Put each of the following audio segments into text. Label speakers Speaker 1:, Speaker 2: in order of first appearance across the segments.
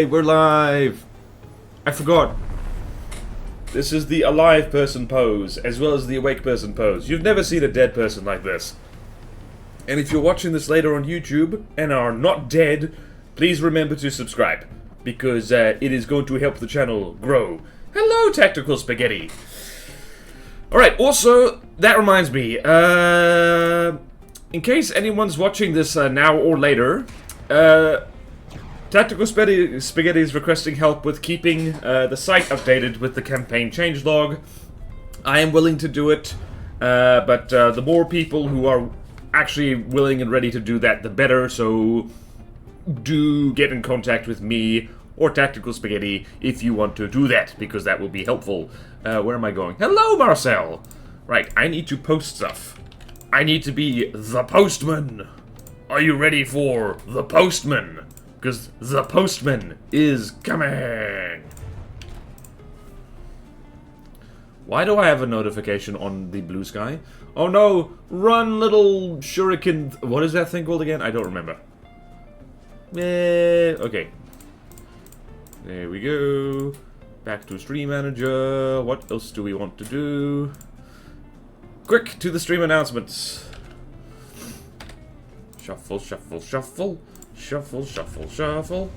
Speaker 1: Hey, we're live! I forgot. This is the alive person pose, as well as the awake person pose. You've never seen a dead person like this. And if you're watching this later on YouTube, and are not dead, please remember to subscribe. Because it is going to help the channel grow. Hello, Tactical Spaghetti! Alright, also, that reminds me, in case anyone's watching this now or later, Tactical Spaghetti is requesting help with keeping the site updated with the campaign changelog. I am willing to do it, but the more people who are actually willing and ready to do that, the better, so do get in contact with me or Tactical Spaghetti if you want to do that, because that will be helpful. Where am I going? Hello, Marcel! Right, I need to post stuff. I need to be the postman! Are you ready for the postman? Because the postman is coming! Why do I have a notification on the blue sky? Oh no! Run, little shuriken... What is that thing called again? I don't remember. Okay. There we go. Back to Stream Manager. What else do we want to do? Quick, to the stream announcements. Shuffle, shuffle, shuffle. Shuffle, shuffle, shuffle.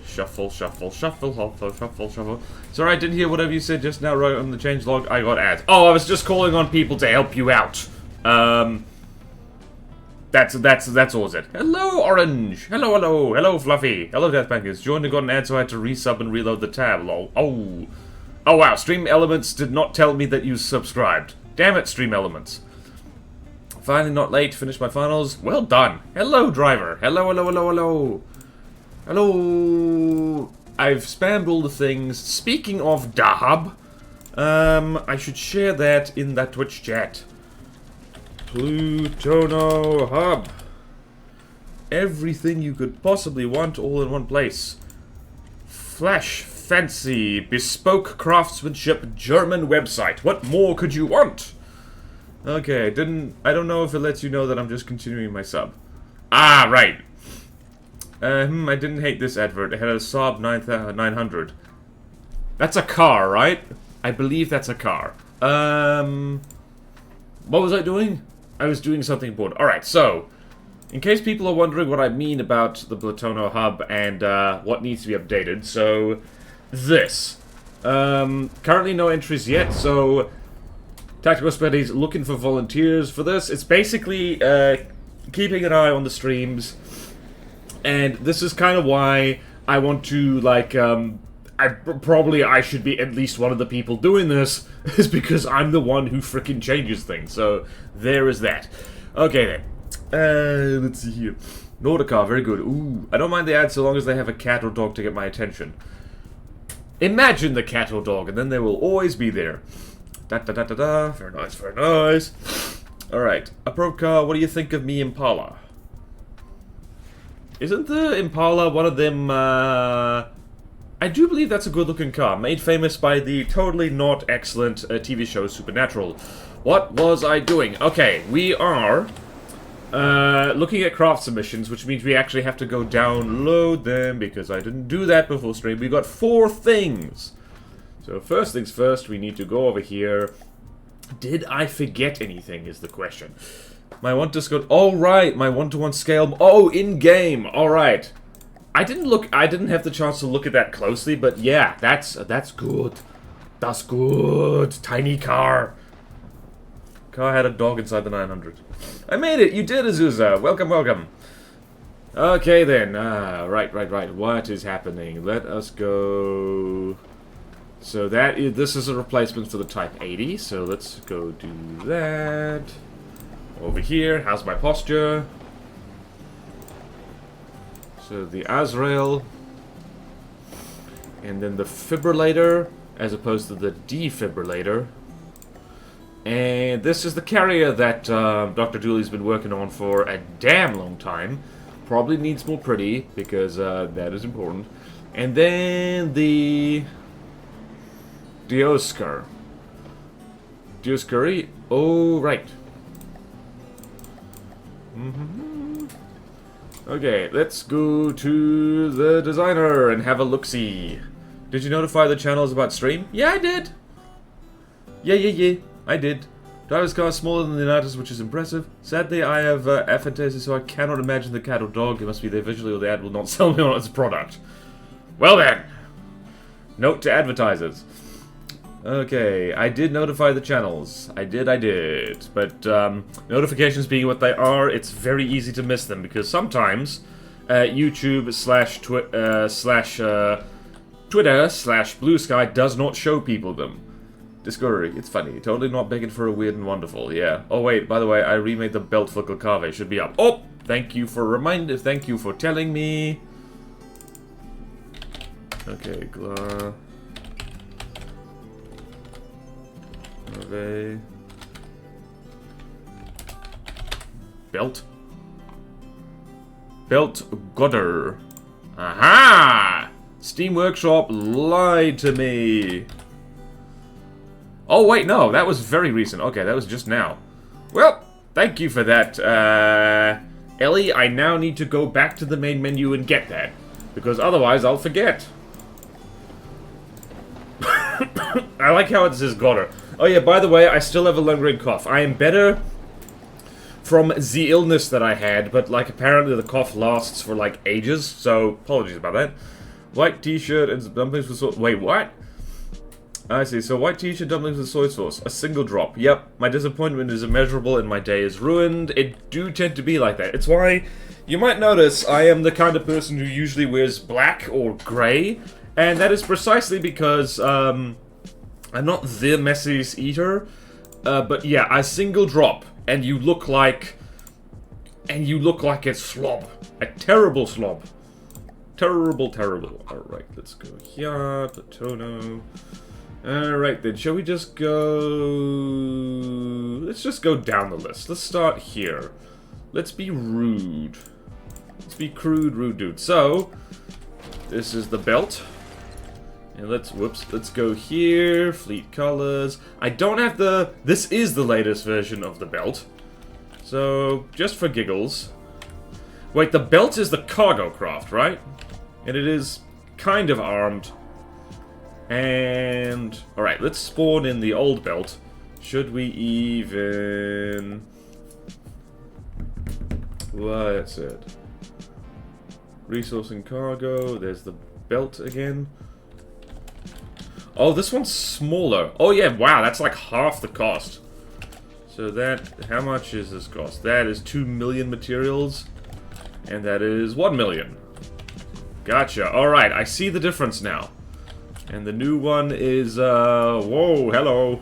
Speaker 1: Shuffle, shuffle, shuffle, shuffle, shuffle, shuffle. Sorry, I didn't hear whatever you said just now right on the changelog. I got ads. Oh, I was just calling on people to help you out. That's all it said. Hello, Orange. Hello, hello. Hello, Fluffy. Hello, Deathbankers. Joined and got an ad, so I had to resub and reload the tab. Lol. Oh. Oh, wow. Stream Elements did not tell me that you subscribed. Damn it, Stream Elements. Finally not late, finished my finals. Well done. Hello, driver. Hello, hello, hello, hello. Hello. I've spammed all the things. Speaking of Dahab, I should share that in that Twitch chat. Plutono Hub. Everything you could possibly want all in one place. Flash, fancy, bespoke craftsmanship, German website. What more could you want? Okay, I don't know if it lets you know that I'm just continuing my sub. Ah, right. I didn't hate this advert. It had a Saab 900. That's a car, right? I believe that's a car. What was I doing? I was doing something important. Alright, so, in case people are wondering what I mean about the Plutono Hub and what needs to be updated, so, this. Currently no entries yet, so Tactical Spaghetti's looking for volunteers for this. It's basically keeping an eye on the streams, and this is kind of why I want to, like, I should be at least one of the people doing this, is because I'm the one who frickin' changes things, so there is that. Okay then, let's see here. Nordica, very good. Ooh, I don't mind the ads so long as they have a cat or dog to get my attention. Imagine the cat or dog, and then they will always be there. Da-da-da-da-da, very nice, very nice. Alright, Apropka, what do you think of me Impala? Isn't the Impala one of them, I do believe that's a good-looking car, made famous by the totally not excellent TV show Supernatural. What was I doing? Okay, we are looking at craft submissions, which means we actually have to go download them, because I didn't do that before stream. We got 4 things. So first things first, we need to go over here. Did I forget anything is the question. My one-to-scale... Oh, right, my one-to-one scale... Oh, in-game! Alright. I didn't have the chance to look at that closely, but yeah, that's good. That's good. Tiny car. Car had a dog inside the 900. I made it! You did, Azusa! Welcome, welcome. Okay then, right. What is happening? Let us go... So this is a replacement for the Type 80, so let's go do that. Over here, how's my posture? So the Azrael, and then the fibrillator, as opposed to the defibrillator. And this is the carrier that Dr. Dooley's been working on for a damn long time. Probably needs more pretty, because that is important. And then the Dioscur. Dioscuri? Oh, right. Okay, let's go to the designer and have a look-see. Did you notify the channels about stream? Yeah, I did. Yeah, I did. Driver's car is smaller than the Unitas, which is impressive. Sadly, I have aphantasia, so I cannot imagine the cat or dog. It must be there visually, or the ad will not sell me on its product. Well then! Note to advertisers. Okay, I did notify the channels. I did. But, notifications being what they are, it's very easy to miss them, because sometimes, YouTube Twitter / Blue Sky does not show people them. Discovery, it's funny. Totally not begging for a weird and wonderful, yeah. Oh wait, by the way, I remade the belt for Concave. Should be up. Oh! Thank you for thank you for telling me. Okay, Belt? Belt Godder. Aha! Steam Workshop lied to me. Oh, wait, no, that was very recent. Okay, that was just now. Well, thank you for that, Ellie. I now need to go back to the main menu and get that, because otherwise I'll forget. I like how it says Godder. Oh yeah, by the way, I still have a lingering cough. I am better from the illness that I had, but, like, apparently the cough lasts for, like, ages, so apologies about that. White t-shirt and dumplings with sauce. Wait, what? I see. So white t-shirt, dumplings with soy sauce. A single drop. Yep. My disappointment is immeasurable and my day is ruined. It do tend to be like that. It's why you might notice I am the kind of person who usually wears black or grey. And that is precisely because, I'm not the messiest eater. But yeah, a single drop. And you look like a slob. A terrible slob. Terrible. Alright, let's go here. Platono. Alright then, shall we just go... Let's just go down the list. Let's start here. Let's be rude. Let's be crude, rude dude. So, this is the belt. And let's go here. Fleet colors. I don't have the... This is the latest version of the belt. So, just for giggles. Wait, the belt is the cargo craft, right? And it is kind of armed. And... Alright, let's spawn in the old belt. Should we even... What's it? Resource and cargo. There's the belt again. Oh, this one's smaller. Oh yeah, wow, that's like half the cost. So that... How much is this cost? That is 2 million materials. And that is 1 million. Gotcha. Alright, I see the difference now. And the new one is, whoa, hello.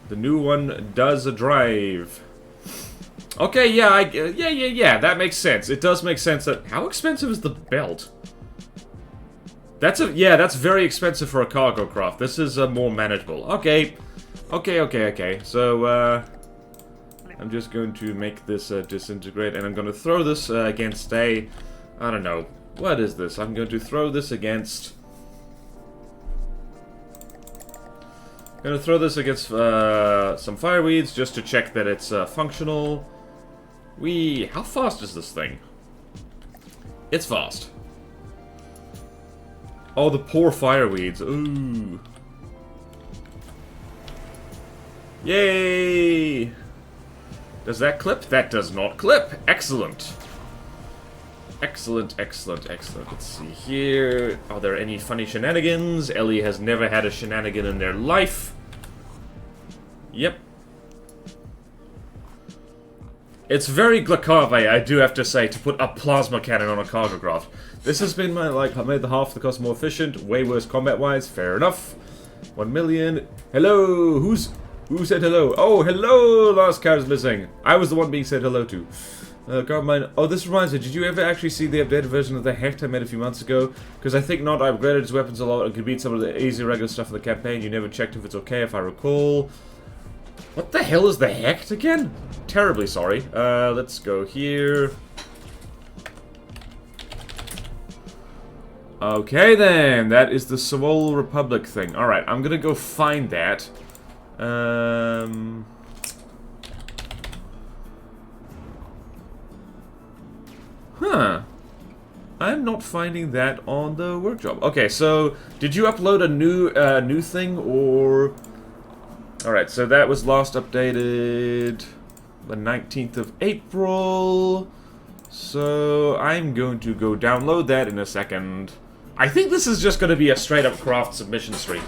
Speaker 1: The new one does a drive. Okay, yeah, yeah, that makes sense. It does make sense that... How expensive is the belt? That's very expensive for a cargo craft. This is, more manageable. Okay. So, I'm just going to make this, disintegrate, and I'm going to throw this, against I don't know. What is this? I'm going to throw this against... I'm gonna throw this against some fireweeds just to check that it's functional. How fast is this thing? It's fast. Oh, the poor fireweeds. Ooh. Yay! Does that clip? That does not clip. Excellent. Excellent. Let's see here. Are there any funny shenanigans? Ellie has never had a shenanigan in their life. Yep. It's very Glacave, I do have to say, to put a plasma cannon on a cargo craft. This has been my, made the half the cost more efficient, way worse combat-wise, fair enough. 1 million. Hello! Who said hello? Oh, hello! Last card is missing. I was the one being said hello to. Carbine. Oh, this reminds me, did you ever actually see the updated version of the Hecht I made a few months ago? Because I think not, I upgraded his weapons a lot and could beat some of the easy regular stuff in the campaign. You never checked if it's okay, if I recall. What the hell is the Hecht again? Terribly sorry. Let's go here. Okay then, that is the Soul Republic thing. Alright, I'm gonna go find that. Huh. I'm not finding that on the workshop. Okay, so did you upload a new thing or? All right, so that was last updated the 19th of April. So I'm going to go download that in a second. I think this is just going to be a straight up craft submission stream.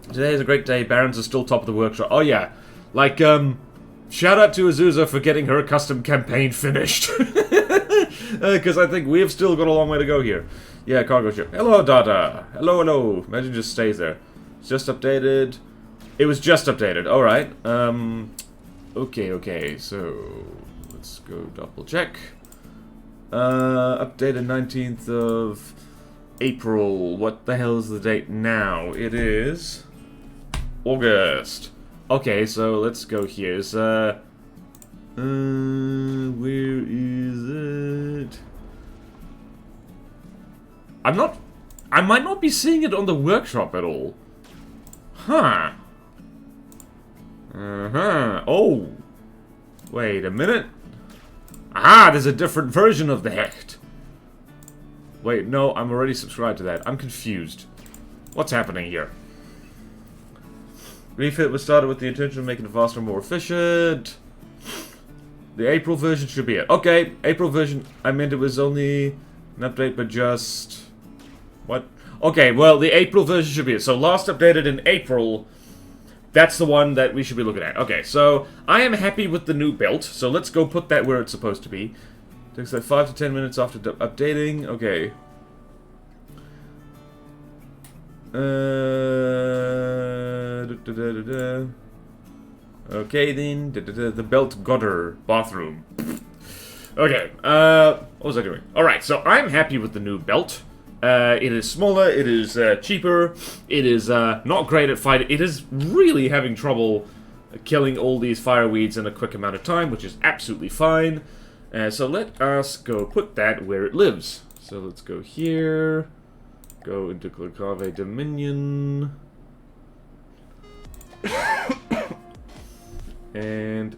Speaker 1: Today is a great day. Barons are still top of the workshop. Oh yeah, like shout out to Azusa for getting her custom campaign finished. Because I think we've still got a long way to go here. Yeah, cargo ship. Hello, Dada. Hello, hello. Imagine it just stays there. It's just updated. It was just updated. Alright. Okay. So, let's go double check. Updated 19th of April. What the hell is the date now? It is August. Okay, so let's go here. Where is it? I might not be seeing it on the workshop at all. Huh. Oh. Wait a minute. Ah, there's a different version of the Hecht. Wait, no, I'm already subscribed to that. I'm confused. What's happening here? Refit was started with the intention of making it faster and more efficient. The April version should be it. Okay, April version. I meant it was only an update, but just... What? Okay, well, the April version should be it. So last updated in April, that's the one that we should be looking at. Okay, so I am happy with the new belt. So let's go put that where it's supposed to be. Takes like 5 to 10 minutes after updating. Okay. Okay then, the belt godder bathroom. Okay, what was I doing? Alright, so I'm happy with the new belt. It is smaller, it is cheaper, it is not great at fighting. It is really having trouble killing all these fireweeds in a quick amount of time, which is absolutely fine. So let us go put that where it lives. So let's go here, go into Clicave Dominion. And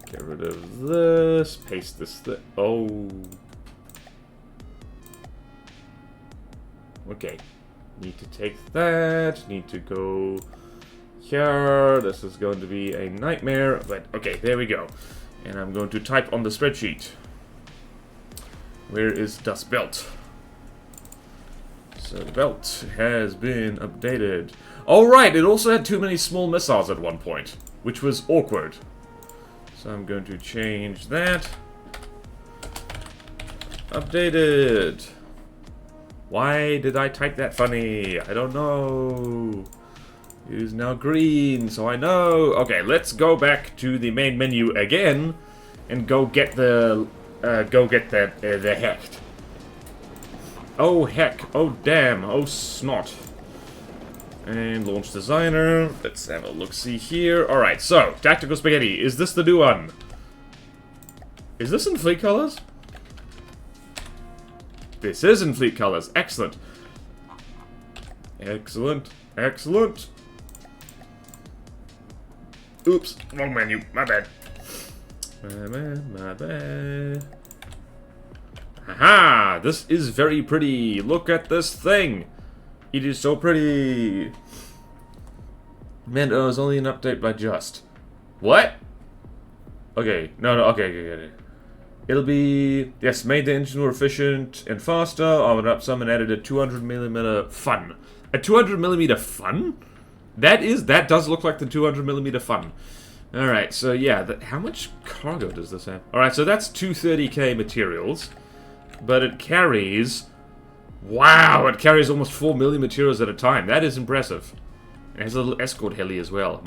Speaker 1: get rid of this, paste this oh. Okay. Need to take that, need to go here. This is going to be a nightmare, but okay, there we go. And I'm going to type on the spreadsheet. Where is das Belt? So the belt has been updated. Oh right, it also had too many small missiles at one point, which was awkward. So I'm going to change that. Updated. Why did I type that funny? I don't know. It is now green, so I know. Okay, let's go back to the main menu again and go get the the Hecht. Oh heck, oh damn, oh snot. And launch designer. Let's have a look-see here. Alright, so, Tactical Spaghetti. Is this the new one? Is this in fleet colors? This is in fleet colors. Excellent. Excellent. Excellent. Oops, wrong menu. My bad. My bad. Aha! This is very pretty. Look at this thing. It is so pretty. Man, it was only an update by just. What? Okay. No, okay. It'll be... Yes, made the engine more efficient and faster. Armored up some and added a 200mm fun. A 200mm fun? That does look like the 200mm fun. Alright, so yeah. How much cargo does this have? Alright, so that's 230k materials. But it carries... Wow, it carries almost 4 million materials at a time. That is impressive. It has a little escort heli as well.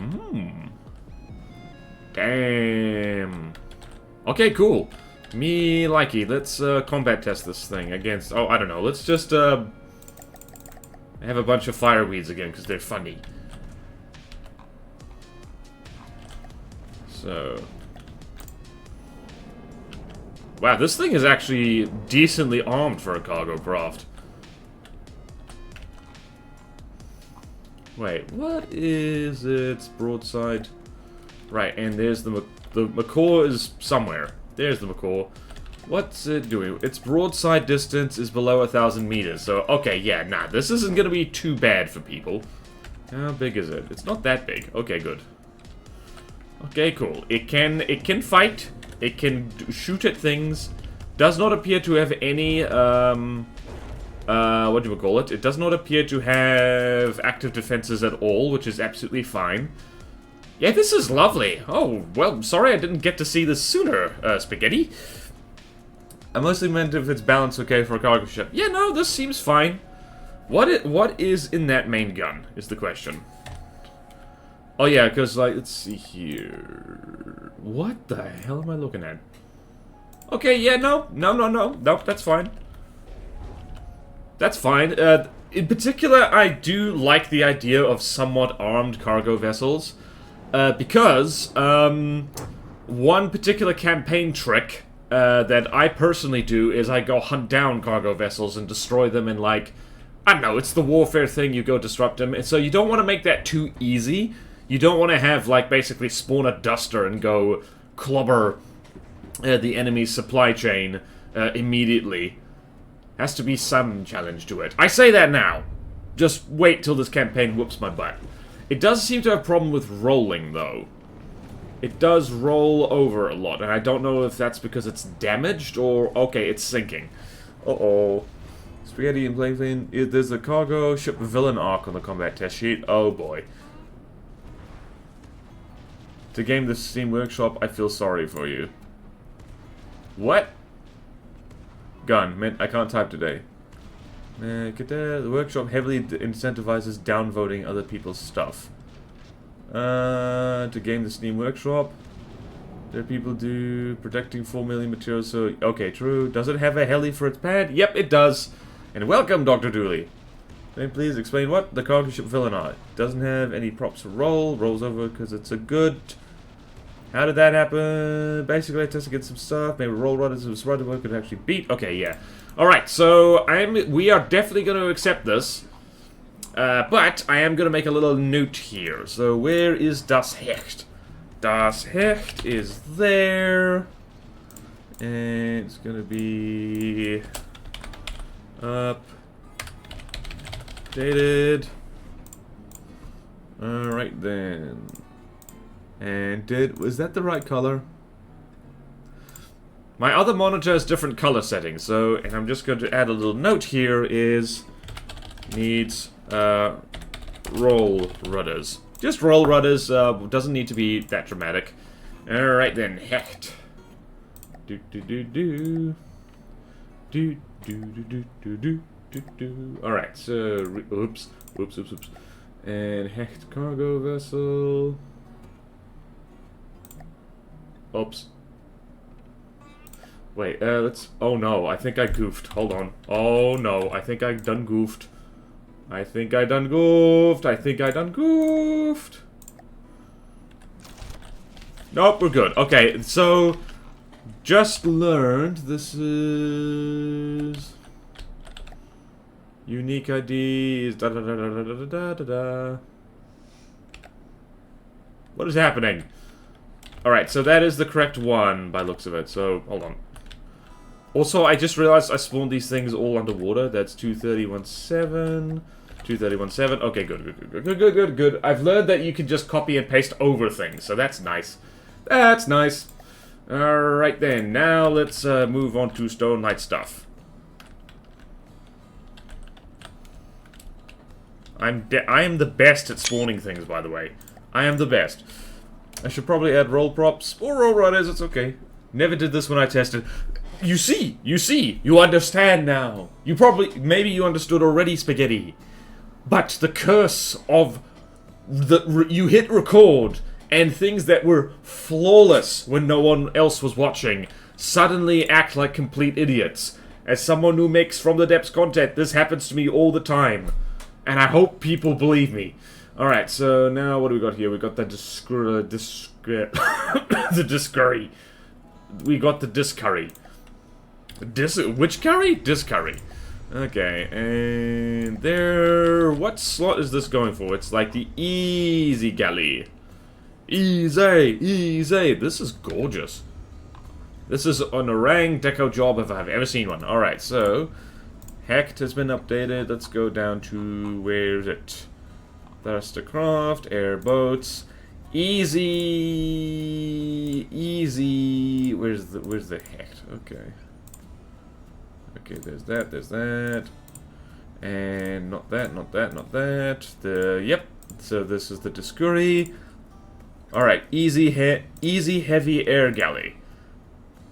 Speaker 1: Damn. Okay, cool. Me likey. Let's combat test this thing against... Oh, I don't know. Let's just have a bunch of fireweeds again, because they're funny. So... Wow, this thing is actually decently armed for a cargo craft. Wait, what is its broadside? Right, and there's the macaw is somewhere. There's the macaw. What's it doing? Its broadside distance is below 1,000 meters. So, okay, yeah, nah, this isn't gonna be too bad for people. How big is it? It's not that big. Okay, good. Okay, cool. It can fight. It can shoot at things. Does not appear to have any, what do we call it? It does not appear to have active defenses at all, which is absolutely fine. Yeah, this is lovely. Oh, well, sorry I didn't get to see this sooner, Spaghetti. I mostly meant if it's balanced okay for a cargo ship. Yeah, no, this seems fine. What is in that main gun, is the question. Oh, yeah, because, like, let's see here. What the hell am I looking at? Okay, yeah, no, that's fine. That's fine. In particular, I do like the idea of somewhat armed cargo vessels. Because, one particular campaign trick that I personally do is I go hunt down cargo vessels and destroy them in, like, I don't know, it's the warfare thing, you go disrupt them. And so you don't want to make that too easy. You don't want to have, like, basically spawn a duster and go clobber the enemy's supply chain immediately. Has to be some challenge to it. I say that now. Just wait till this campaign whoops my butt. It does seem to have a problem with rolling, though. It does roll over a lot, and I don't know if that's because it's damaged or... Okay, it's sinking. Uh-oh. Spaghetti and Plane. There's a cargo ship villain arc on the combat test sheet. Oh, boy. To game the Steam Workshop, I feel sorry for you. What? Gun. Man, I can't type today. The workshop heavily incentivizes downvoting other people's stuff. To game the Steam Workshop. There people do protecting 4 million materials, so... Okay, true. Does it have a heli for its pad? Yep, it does. And welcome, Dr. Dooley. Can you please explain what the cargo ship villain are? It doesn't have any props to roll. Rolls over because it's a good... How did that happen? Basically, I tested against some stuff. Maybe roll rudders and rudder work could actually beat. Okay, yeah. Alright, so we are definitely going to accept this. But I am going to make a little note here. So where is Das Hecht? Das Hecht is there. And it's going to be... Updated. Alright then. And was that the right color? My other monitor has different color settings, so, and I'm just going to add a little note here is, needs, roll rudders. Just roll rudders, doesn't need to be that dramatic. Alright then, Hecht. Alright, so, oops. And Hecht cargo vessel. Oops. Wait, let's... Oh no, I think I goofed. Hold on. Oh no, I think I done goofed. Nope, we're good. Okay, so... Just learned this is... Unique ID is da-da-da-da-da-da-da-da. What is happening? Alright, so that is the correct one by looks of it, so hold on. Also, I just realized I spawned these things all underwater. That's 23017, 23017. Okay, good. I've learned that you can just copy and paste over things, so that's nice. That's nice. Alright then, now let's move on to Stone Knight stuff. I am the best at spawning things, by the way. I am the best. I should probably add roll props or roll rudders, it's okay. Never did this when I tested. You see, you understand now. Maybe you understood already, Spaghetti. But the curse of you hit record and things that were flawless when no one else was watching suddenly act like complete idiots. As someone who makes From the Depths content, this happens to me all the time. And I hope people believe me. Alright, so now what do we got here? We got the the discurry. We got the discurry. Which curry? Discurry. Okay, and there... What slot is this going for? It's like the easy galley. Easy. This is gorgeous. This is an orang deco job if I've ever seen one. Alright, so... Hecht has been updated. Let's go down to... Where is it? Thruster craft, airboats... Easy... Where's the Hecht? Okay. Okay, there's that. And not that. Yep. So this is the Hickory. Alright, easy heavy air galley.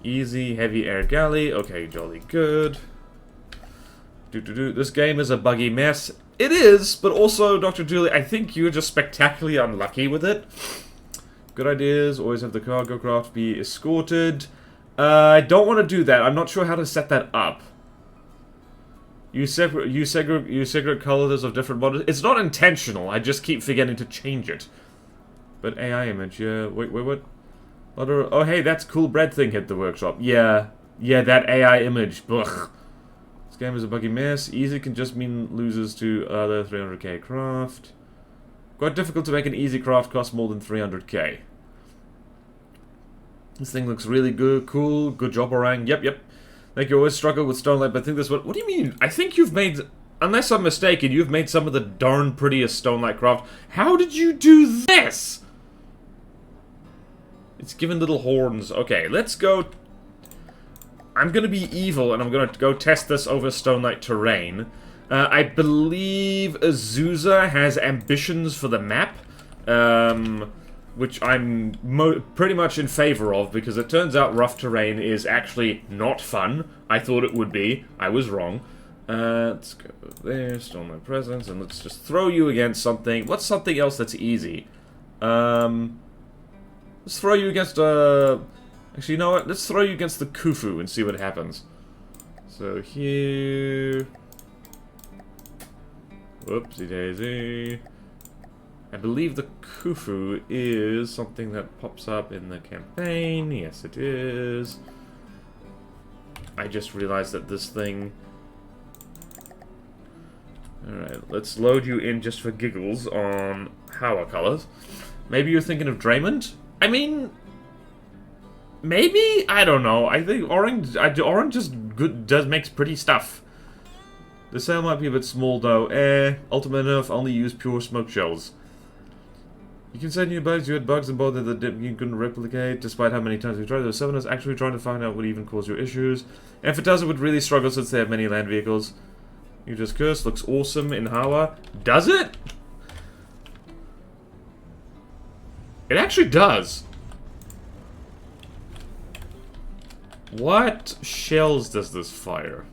Speaker 1: Easy heavy air galley. Okay, jolly good. This game is a buggy mess. It is, but also, Dr. Julie, I think you're just spectacularly unlucky with it. Good ideas. Always have the cargo craft be escorted. I don't want to do that. I'm not sure how to set that up. Use separate colors of different models. It's not intentional. I just keep forgetting to change it. But AI image, yeah. Wait, what? Oh, hey, that's cool bread thing hit the workshop. Yeah, that AI image. Ugh. This game is a buggy mess. Easy can just mean loses to other 300k craft. Quite difficult to make an easy craft cost more than 300k. This thing looks really good, cool. Good job, Orang. Yep. Like you always struggle with Stonelight, but I think this one... What do you mean? I think you've made... Unless I'm mistaken, you've made some of the darn prettiest Stonelight craft. How did you do this? It's given little horns. Okay, let's go... I'm gonna be evil, and I'm gonna go test this over Stonelight terrain. I believe Azusa has ambitions for the map. Which I'm pretty much in favor of, because it turns out rough terrain is actually not fun. I thought it would be. I was wrong. Let's go there, Stone My Presence, and let's just throw you against something. What's something else that's easy? Let's throw you against, actually, you know what? Let's throw you against the Khufu and see what happens. So here... Whoopsie daisy. I believe the Khufu is something that pops up in the campaign. Yes, it is. I just realized that this thing... Alright, let's load you in just for giggles on Hawa colors. Maybe you're thinking of Draymond? I mean... Maybe? I don't know. I think orange just makes pretty stuff. The sail might be a bit small though. Ultimate enough, only use pure smoke shells. You can send new bugs. You had bugs in both that you couldn't replicate, despite how many times we tried. There were 7 of us actually trying to find out what even caused your issues. And if it does, it would really struggle since they have many land vehicles. You just cursed. Looks awesome in Hawa. Does it? It actually does. What shells does this fire?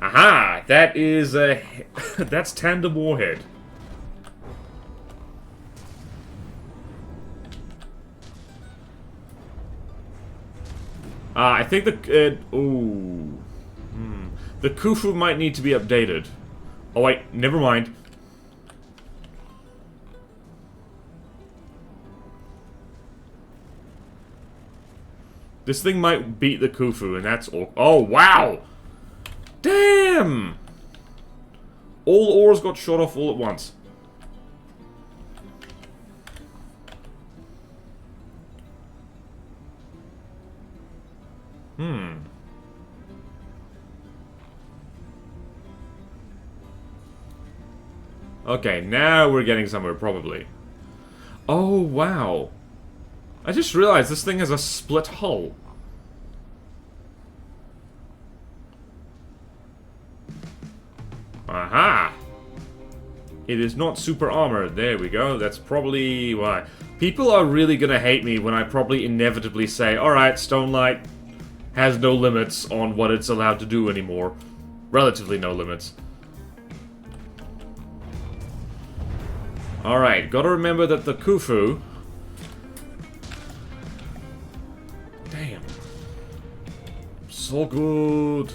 Speaker 1: Aha! That is a... that's tandem warhead. I think the... The Khufu might need to be updated. Oh wait, never mind. This thing might beat the Khufu, and that's all. Oh, wow! Damn! All ores got shot off all at once. Okay, now we're getting somewhere, probably. Oh, wow. I just realized this thing has a split hull. Aha! It is not super armored. There we go. That's probably why. People are really gonna hate me when I probably inevitably say, alright, Stonelight has no limits on what it's allowed to do anymore. Relatively no limits. Alright, gotta remember that the Khufu... Damn. So good.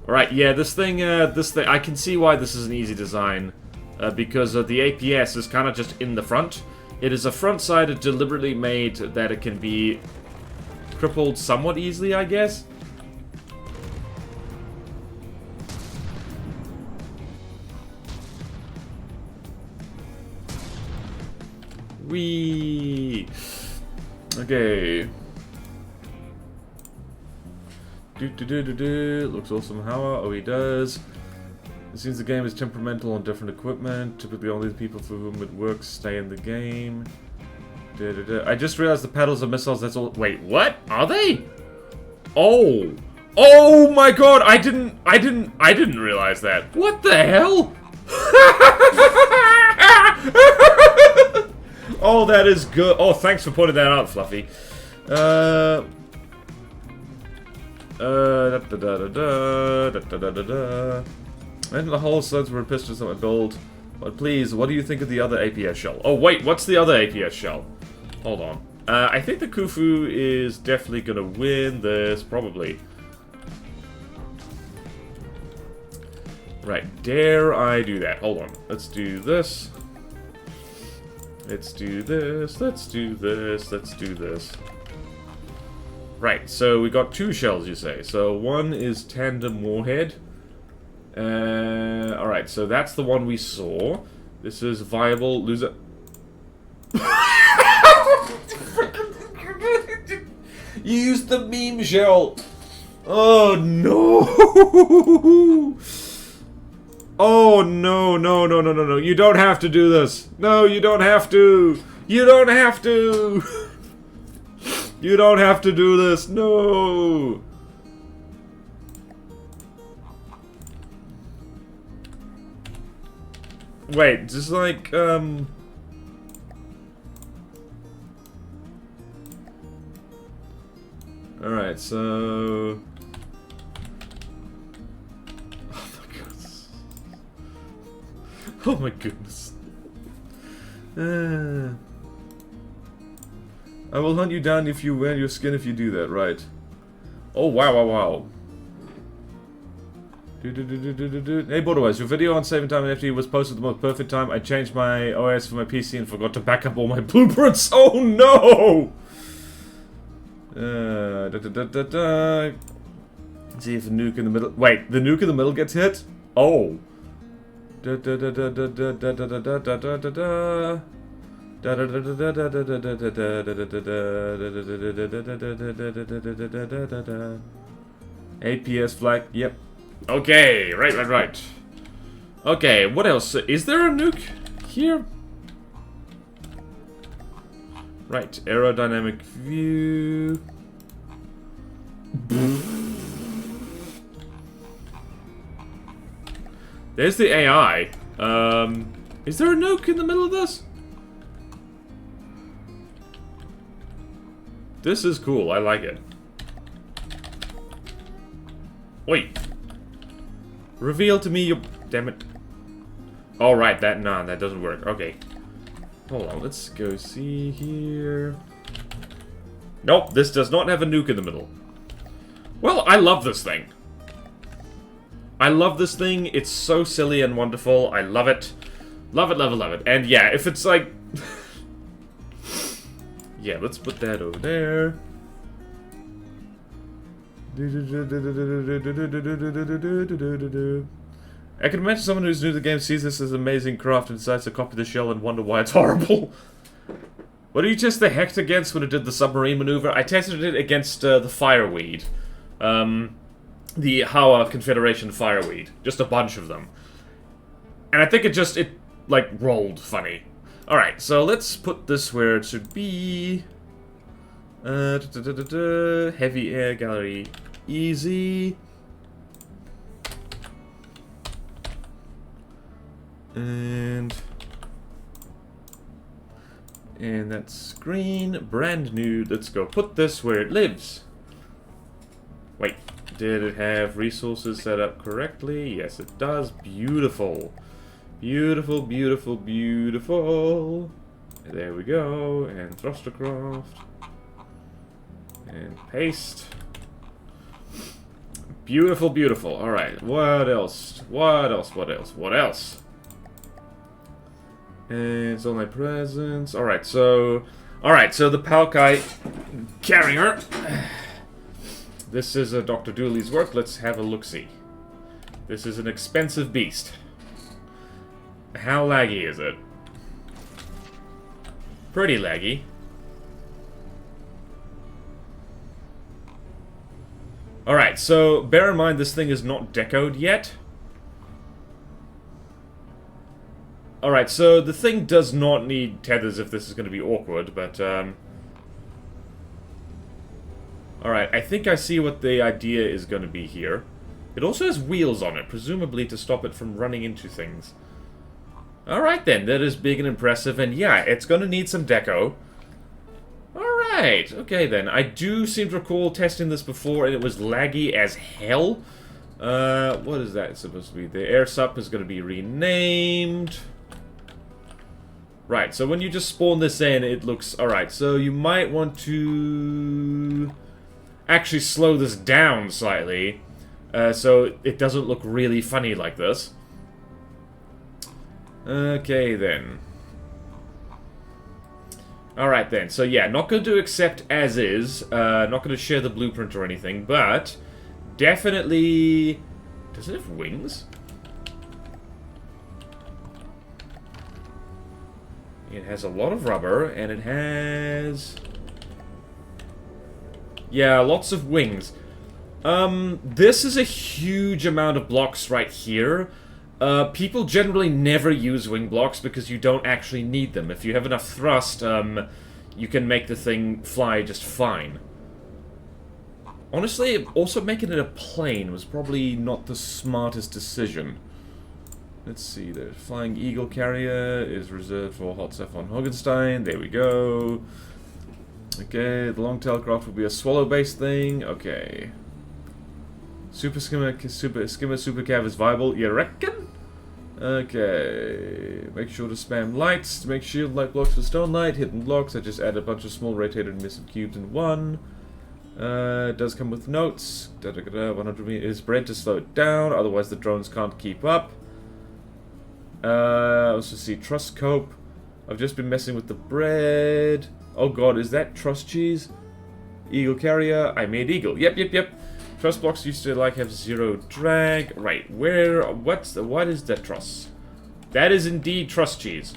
Speaker 1: Alright, yeah, this thing, I can see why this is an easy design. Because the APS is kind of just in the front. It is a front side deliberately made that it can be crippled somewhat easily, I guess. Whee! Okay. Looks awesome. How? Oh, he does. It seems the game is temperamental on different equipment. Typically, only the people for whom it works stay in the game. I just realized the paddles are missiles. That's all. Wait, what? Are they? Oh. Oh my god! I didn't realize that. What the hell? Oh, that is good. Oh, thanks for pointing that out, Fluffy. And the whole sleds were pistols on my build. But please, what do you think of the other APS shell? Oh wait, what's the other APS shell? Hold on. I think the Khufu is definitely gonna win this, probably. Right, dare I do that? Hold on. Let's do this. Let's do this. Let's do this. Let's do this. Right, so we got 2 shells, you say. So one is tandem warhead. Alright, so that's the one we saw. This is viable loser. You used the meme shell. Oh no. Oh no, no, no, no, no, no. You don't have to do this. No, you don't have to. You don't have to. You don't have to do this. No. Wait, just like, Alright, so... Oh my goodness. I will hunt you down if you wear your skin if you do that, right? Oh, wow, wow, wow. Hey, Borderwise, your video on saving time in FD was posted at the most perfect time. I changed my OS for my PC and forgot to back up all my blueprints. Oh no! See if the nuke in the middle... Wait, the nuke in the middle gets hit? Oh. APS flag, yep. Okay, right. Okay, what else? Is there a nuke here? Right, aerodynamic view. There's the AI. Is there a nuke in the middle of this? This is cool, I like it. Wait. Reveal to me your... Damn it. Alright, that doesn't work. Okay. Hold on, let's go see here. Nope, this does not have a nuke in the middle. Well, I love this thing. I love this thing. It's so silly and wonderful. I love it. Love it, love it, love it. And yeah, if it's like... yeah, let's put that over there. I can imagine someone who's new to the game sees this as amazing craft and decides to copy the shell and wonder why it's horrible. What did you test the Hecht against when it did the submarine maneuver? I tested it against the fireweed. The Hawa Confederation fireweed. Just a bunch of them. And I think it like, rolled funny. Alright, so let's put this where it should be. Heavy air gallery. Easy. And that's green, brand new. Let's go put this where it lives. Wait, did it have resources set up correctly? Yes, it does. Beautiful. Beautiful, beautiful, beautiful. There we go. And thrustercraft. And paste. Beautiful, beautiful. Alright, what else? What else? What else? What else? And it's all my presents. Alright, so the Palkai carrier. This is Dr. Dooley's work. Let's have a look-see. This is an expensive beast. How laggy is it? Pretty laggy. Alright, so bear in mind this thing is not decoed yet. Alright, so the thing does not need tethers if this is going to be awkward, but, Alright, I think I see what the idea is going to be here. It also has wheels on it, presumably to stop it from running into things. Alright then, that is big and impressive, and yeah, it's going to need some deco. Alright, okay then. I do seem to recall testing this before, and it was laggy as hell. What is that supposed to be? The air sup is going to be renamed. Right, so when you just spawn this in, it looks... Alright, so you might want to... actually slow this down slightly, so it doesn't look really funny like this. Okay, then. Alright, then. So, yeah, not going to accept as is. Not going to share the blueprint or anything, but... definitely... Does it have wings? It has a lot of rubber, and it has... yeah, lots of wings. This is a huge amount of blocks right here. People generally never use wing blocks because you don't actually need them. If you have enough thrust, you can make the thing fly just fine. Honestly, also making it a plane was probably not the smartest decision. Let's see, the Flying Eagle carrier is reserved for Hot Stuff on Haugenstein. There we go. Okay, the long-tail craft will be a swallow-based thing. Okay. Super Cav is viable. You reckon? Okay. Make sure to spam lights. Make shield light blocks for stone light. Hidden blocks. I just add a bunch of small rotated emissive cubes in one. It does come with notes. 100 meters bread to slow it down. Otherwise, the drones can't keep up. Also see truss cope. I've just been messing with the bread. Oh god, is that truss cheese? Eagle carrier. I made eagle. Yep. Truss blocks used to have zero drag. Right, what is that truss? That is indeed truss cheese.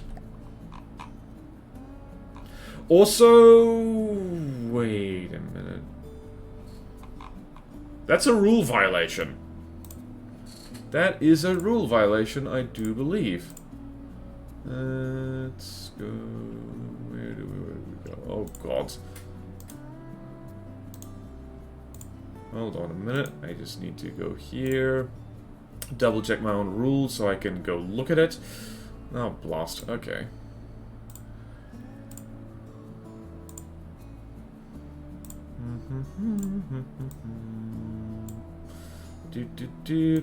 Speaker 1: Also, wait a minute. That's a rule violation. That is a rule violation, I do believe. Let's go... Where do we go? Oh, God. Hold on a minute. I just need to go here. Double check my own rules so I can go look at it. Oh, blast. Okay.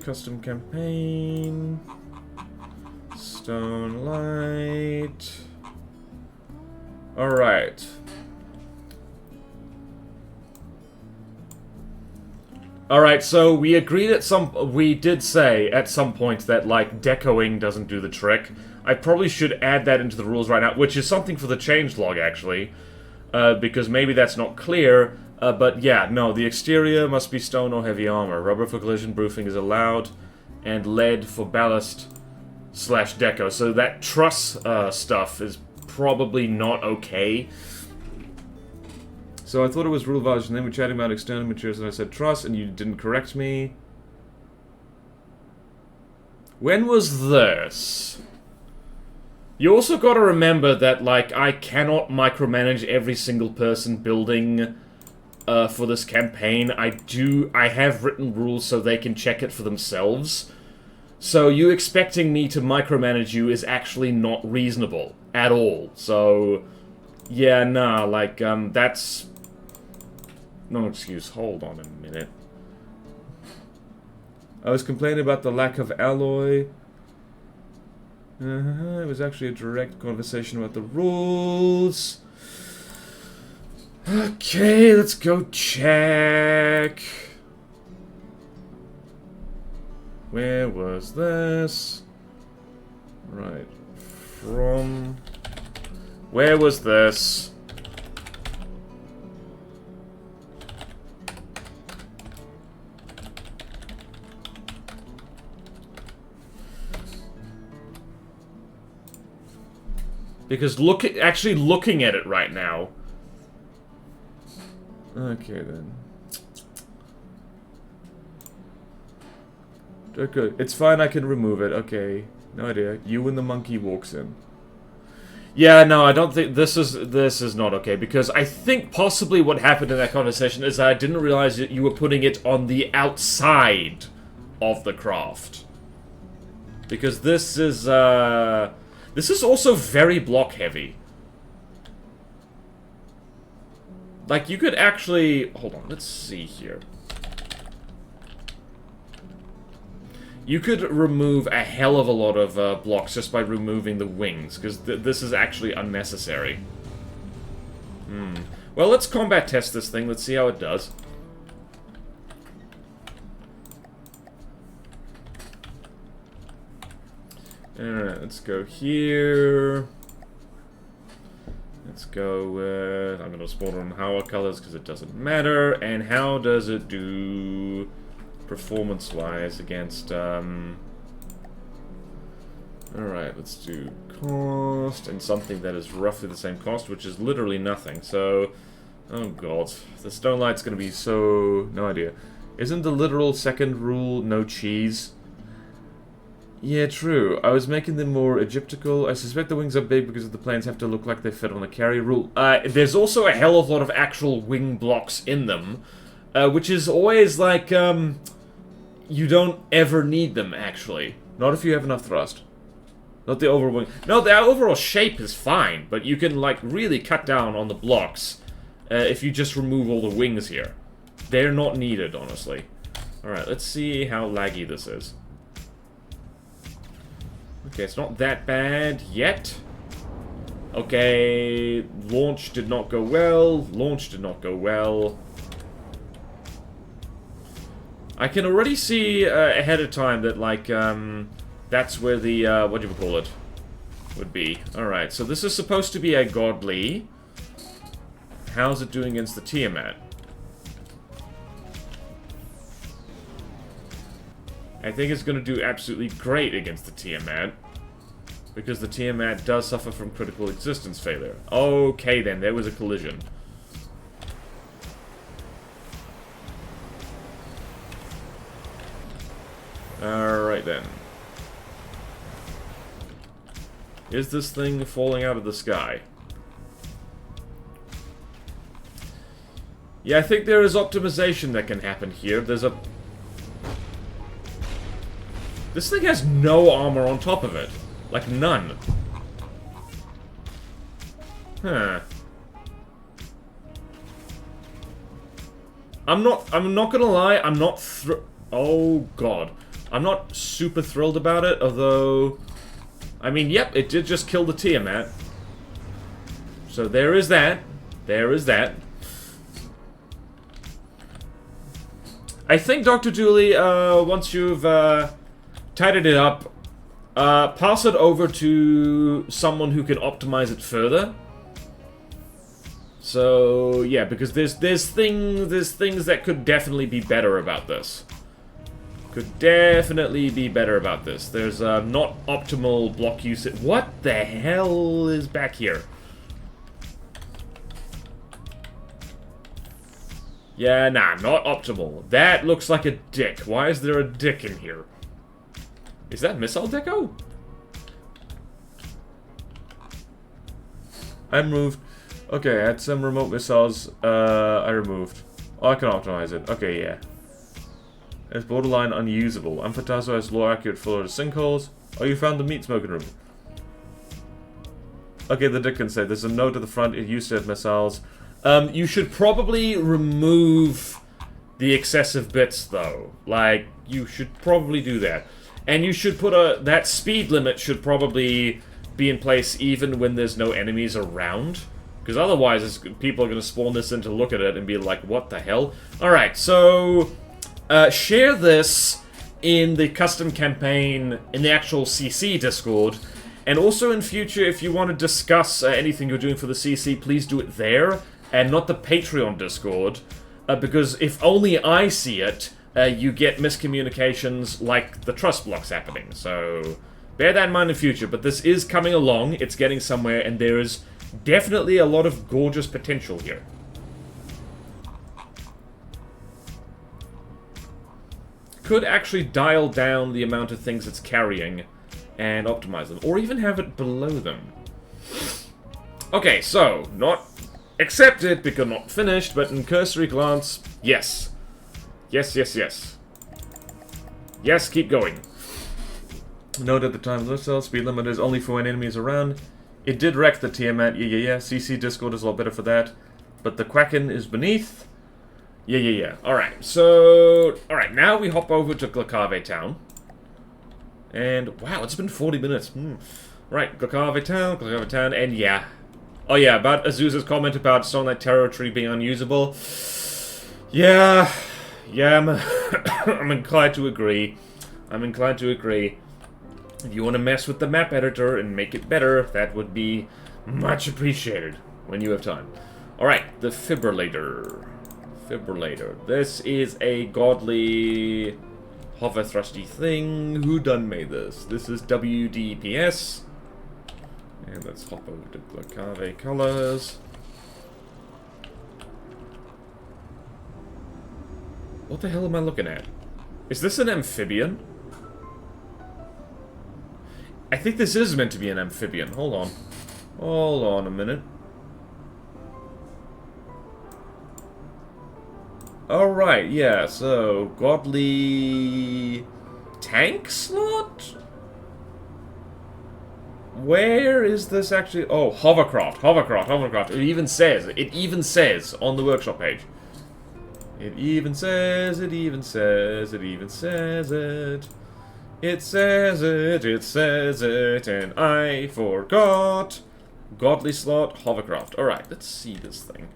Speaker 1: Custom campaign. Stone light. Alright. Alright, so we agreed we did say at some point that, like, decoing doesn't do the trick. I probably should add that into the rules right now, which is something for the changelog, actually. Because maybe that's not clear. But yeah, no, the exterior must be stone or heavy armor. Rubber for collision proofing is allowed, and lead for ballast / deco. So that truss stuff is probably not okay. So I thought it was rule violation. Then we're chatting about external materials, and I said truss, and you didn't correct me. When was this? You also got to remember that, like, I cannot micromanage every single person building for this campaign. I have written rules so they can check it for themselves. So you expecting me to micromanage you is actually not reasonable at all. So, yeah, nah, like, that's no excuse. Hold on a minute. I was complaining about the lack of alloy. It was actually a direct conversation about the rules. Okay, let's go check. Where was this? Right. From... Where was this? Because actually looking at it right now... Okay, then. Okay, it's fine, I can remove it. Okay, no idea. You and the monkey walks in. Yeah, no, I don't think this is not okay, because I think possibly what happened in that conversation is that I didn't realize that you were putting it on the outside of the craft. Because this is also very block heavy. Like, you could actually... Hold on, let's see here. You could remove a hell of a lot of blocks just by removing the wings, because this is actually unnecessary. Well, let's combat test this thing. Let's see how it does. Alright, let's go here. Let's go with... I'm going to spawn on Hour colors because it doesn't matter. And how does it do performance-wise against... Alright, let's do cost and something that is roughly the same cost, which is literally nothing. So, oh god, the Stone Light's going to be so... No idea. Isn't the literal second rule no cheese? Yeah, true. I was making them more Egyptical. I suspect the wings are big because the planes have to look like they fit on the carry rule. There's also a hell of a lot of actual wing blocks in them, which is always like, you don't ever need them, actually. Not if you have enough thrust. Not the overall wing. No, the overall shape is fine, but you can, like, really cut down on the blocks if you just remove all the wings here. They're not needed, honestly. Alright, let's see how laggy this is. Okay, it's not that bad yet. Okay, launch did not go well. Launch did not go well. I can already see ahead of time that, like, that's where the, what do you call it, would be. Alright, so this is supposed to be a godly. How's it doing against the Tiamat? I think it's going to do absolutely great against the Tiamat. Because the Tiamat does suffer from critical existence failure. Okay then, there was a collision. Alright then. Is this thing falling out of the sky? Yeah, I think there is optimization that can happen here. There's a... This thing has no armor on top of it. Like, none. Huh. I'm not gonna lie, I'm not oh god. I'm not super thrilled about it, although... I mean, yep, it did just kill the Tiamat. So there is that. There is that. I think, Dr. Dooley, once you've tidied it up, pass it over to someone who can optimize it further. So yeah, because there's things that could definitely be better about this. Could definitely be better about this. There's not optimal block usage. What the hell is back here? Yeah, nah, not optimal. That looks like a dick. Why is there a dick in here? Is that missile deco? I removed. Okay, I had some remote missiles. I removed. Oh, I can optimize it. Okay, yeah. It's borderline unusable. Amphitazo has low accurate flow to sinkholes. Oh, you found the meat smoking room. Okay, the dick can say there's a note at the front. It used to have missiles. You should probably remove the excessive bits, though. Like, you should probably do that. And you should put that speed limit should probably be in place even when there's no enemies around. Because otherwise, people are going to spawn this in to look at it and be like, what the hell? Alright, so... share this in the custom campaign, in the actual CC Discord. And also in future, if you want to discuss anything you're doing for the CC, please do it there. And not the Patreon Discord. Because if only I see it... you get miscommunications like the trust blocks happening, so bear that in mind in future, but this is coming along, it's getting somewhere, and there is definitely a lot of gorgeous potential here. could actually dial down the amount of things it's carrying and optimize them. Or even have it below them. Okay, so, not accepted because not finished, but in cursory glance, yes. Yes, yes, yes. Yes, keep going. Note at the time of the speed limit is only for when enemies around. It did wreck the Tiamat, yeah. CC Discord is a lot better for that. But the Quacken is beneath. Yeah. Alright, so... Alright, now we hop over to Glakave Town. And, wow, it's been 40 minutes. Right, Glakave Town, and yeah. Oh yeah, about Azusa's comment about Starlight Territory being unusable. Yeah, I'm inclined to agree. If you want to mess with the map editor and make it better, that would be much appreciated when you have time. Alright, the Fibrillator. This is a godly hover thrusty thing. Who done made this? This is WDPS. And let's hop over to Glakave Colors. What the hell am I looking at? Is this an amphibian? I think this is meant to be an amphibian. Hold on a minute. Alright, yeah, so... Godly... Tank slot? Where is this actually? Oh, hovercraft. It even says on the workshop page. It says it, and I forgot. Godly slot, hovercraft. Alright, let's see this thing.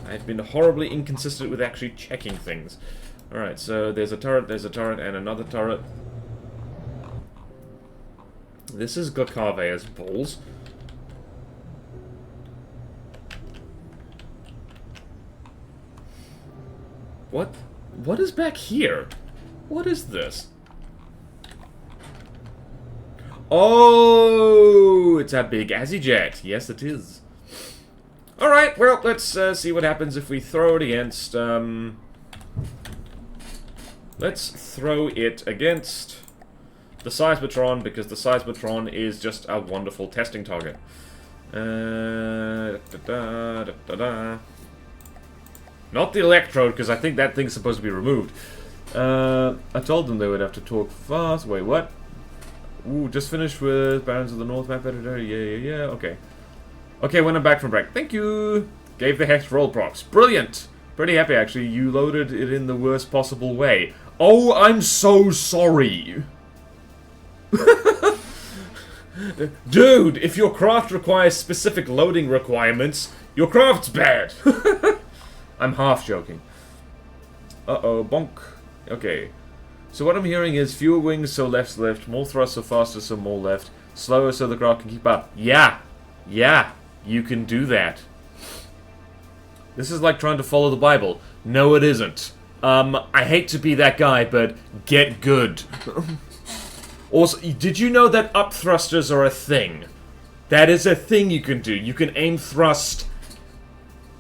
Speaker 1: I've been horribly inconsistent with actually checking things. Alright, so there's a turret, and another turret. This is Glakave's balls. What? What is back here? What is this? Oh, it's a big Azzyjet. Yes, it is. Alright, well, let's see what happens if we throw it against, Let's throw it against the Seismotron, because the Seismotron is just a wonderful testing target. Not the Electrode, because I think that thing's supposed to be removed. I told them they would have to talk fast. Wait, what? Ooh, just finished with Barons of the North map editor. Yeah, okay. Okay, when I'm back from break. Thank you! Gave the Hex roll procs. Brilliant! Pretty happy, actually. You loaded it in the worst possible way. Oh, I'm so sorry! Dude, if your craft requires specific loading requirements, your craft's bad! I'm half joking. Uh-oh, bonk. Okay. So what I'm hearing is fewer wings, so left's left, more thrust, so faster, so more left, slower, so the craft can keep up. Yeah, you can do that. This is like trying to follow the Bible. No, it isn't. I hate to be that guy, but get good. Also, did you know that up thrusters are a thing? That is a thing you can do. You can aim thrust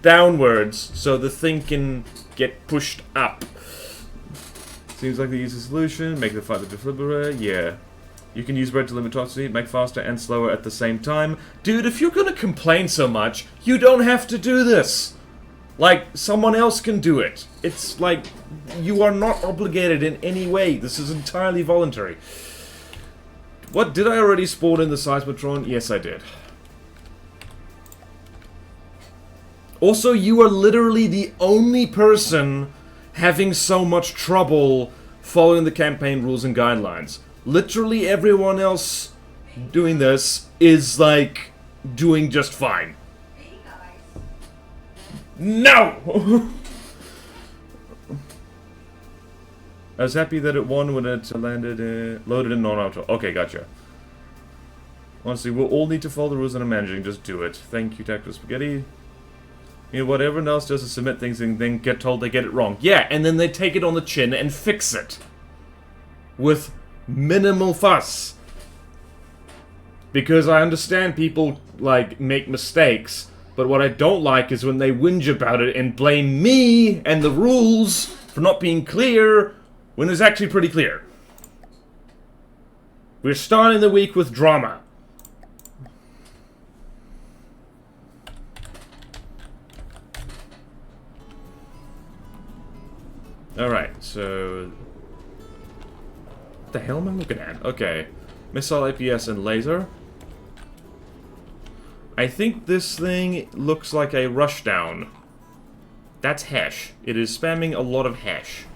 Speaker 1: downwards, so the thing can get pushed up. Seems like the easy solution. Make the fight the defibrillator. Yeah. You can use red to limit top speed, make faster and slower at the same time. Dude, if you're gonna complain so much, you don't have to do this. Like, someone else can do it. It's like, you are not obligated in any way. This is entirely voluntary. What, did I already spawn in the Seismotron? Yes, I did. Also, you are literally the only person having so much trouble following the campaign rules and guidelines. Literally everyone else doing this is, like, doing just fine. No! I was happy that it won when it landed, loaded in non-auto. Okay, gotcha. Honestly, we'll all need to follow the rules that I'm managing. Just do it. Thank you, Tactical Spaghetti. You know, what everyone else does is submit things and then get told they get it wrong. Yeah, and then they take it on the chin and fix it. With minimal fuss. Because I understand people, like, make mistakes, but what I don't like is when they whinge about it and blame me and the rules for not being clear, when it's actually pretty clear. We're starting the week with drama. Alright, so... What the hell am I looking at? Okay. Missile, APS, and laser. I think this thing looks like a rushdown. That's hash. It is spamming a lot of hash.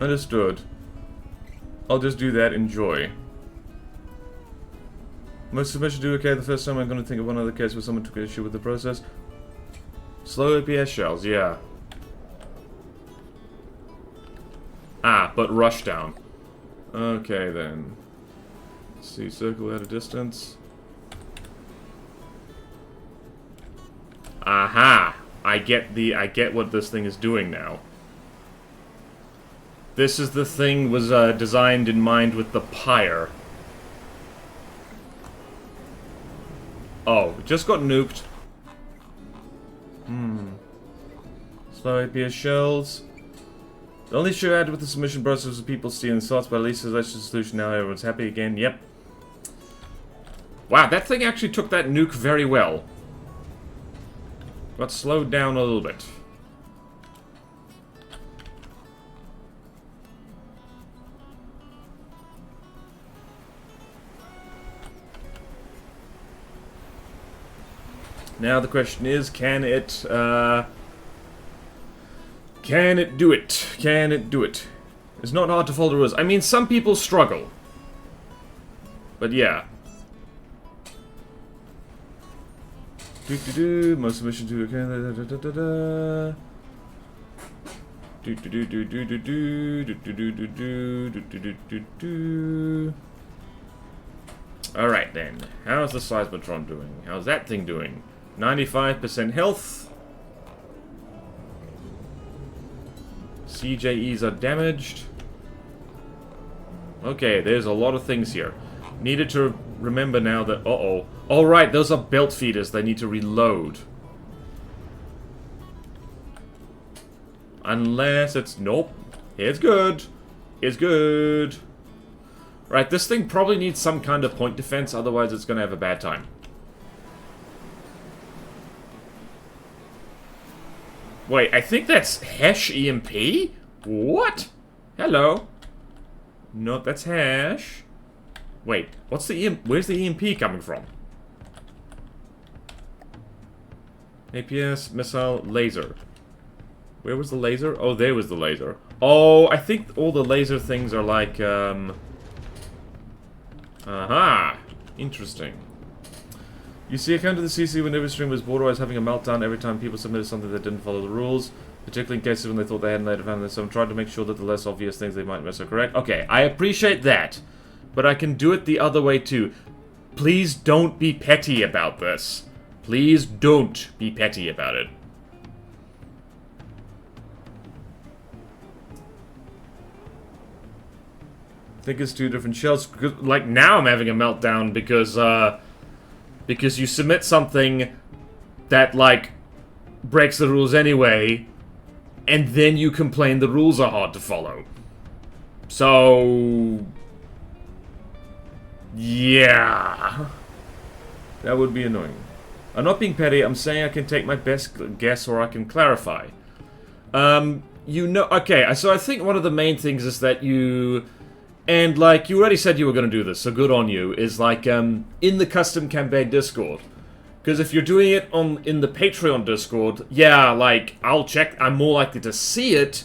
Speaker 1: Understood. I'll just do that, enjoy. Most submissions do okay the first time. I'm gonna think of one other case where someone took an issue with the process. Slow APS shells, yeah. Ah, but rushdown. Okay then. Let's see, circle at a distance. Aha! I get what this thing is doing now. This is the thing was designed in mind with the pyre. Oh, just got nuked. Slow APS shells. The only issue I had with the submission process was people stealing slots, but at least there's a solution now. Everyone's happy again. Yep. Wow, that thing actually took that nuke very well. Got slowed down a little bit. Now the question is, can it do it? Can it do it? It's not hard to follow the rules. I mean, some people struggle. But yeah. Most submissions do okay. Alright then. How's the Seismotron doing? How's that thing doing? 95% health. CJEs are damaged. Okay, there's a lot of things here. Needed to remember now that... Uh-oh. Alright, those are belt feeders. They need to reload. Unless it's... Nope. It's good. It's good. Right, this thing probably needs some kind of point defense, otherwise it's going to have a bad time. Wait, I think that's hash EMP? What? Hello? No, that's hash. Wait, what's the EMP? Where's the EMP coming from? APS, missile, laser. Where was the laser? Oh, there was the laser. Oh, I think all the laser things are like, Aha! Interesting. You see, according to the CC, when every stream was bored, I was having a meltdown every time people submitted something that didn't follow the rules, particularly in cases when they thought they hadn't later found this, so I'm trying to make sure that the less obvious things they might miss are correct. Okay, I appreciate that, but I can do it the other way too. Please don't be petty about this. Please don't be petty about it. I think it's two different shells. Like, now I'm having a meltdown because you submit something that, like, breaks the rules anyway, and then you complain the rules are hard to follow. So... yeah. That would be annoying. I'm not being petty, I'm saying I can take my best guess or I can clarify. You know... okay, so I think one of the main things is that you... and, like, you already said you were going to do this, so good on you, is, like, in the custom campaign Discord. Because if you're doing it in the Patreon Discord, yeah, like, I'll check, I'm more likely to see it,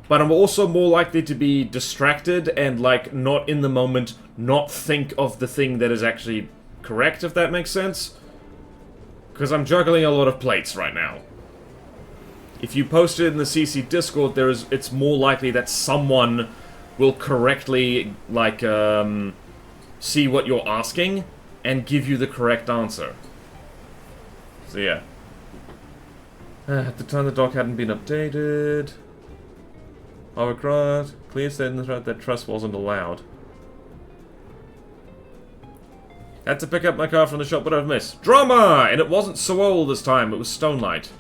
Speaker 1: but I'm also more likely to be distracted and, like, not in the moment, not think of the thing that is actually correct, if that makes sense. Because I'm juggling a lot of plates right now. If you post it in the CC Discord, it's more likely that someone will correctly, like, see what you're asking and give you the correct answer. So, yeah. At the time, the dock hadn't been updated. Hovercraft. Clear statement that trust wasn't allowed. Had to pick up my car from the shop, but I've missed. Drama! And it wasn't so old this time, it was Stonelight.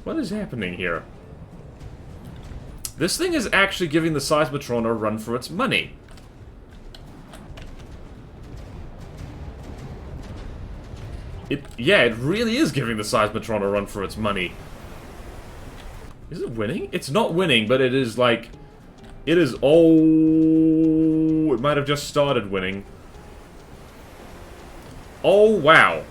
Speaker 1: What is happening here? This thing is actually giving the Seismotron a run for its money. Yeah, it really is giving the Seismotron a run for its money. Is it winning? It's not winning, but it is like... It is... Oh... It might have just started winning. Oh, wow.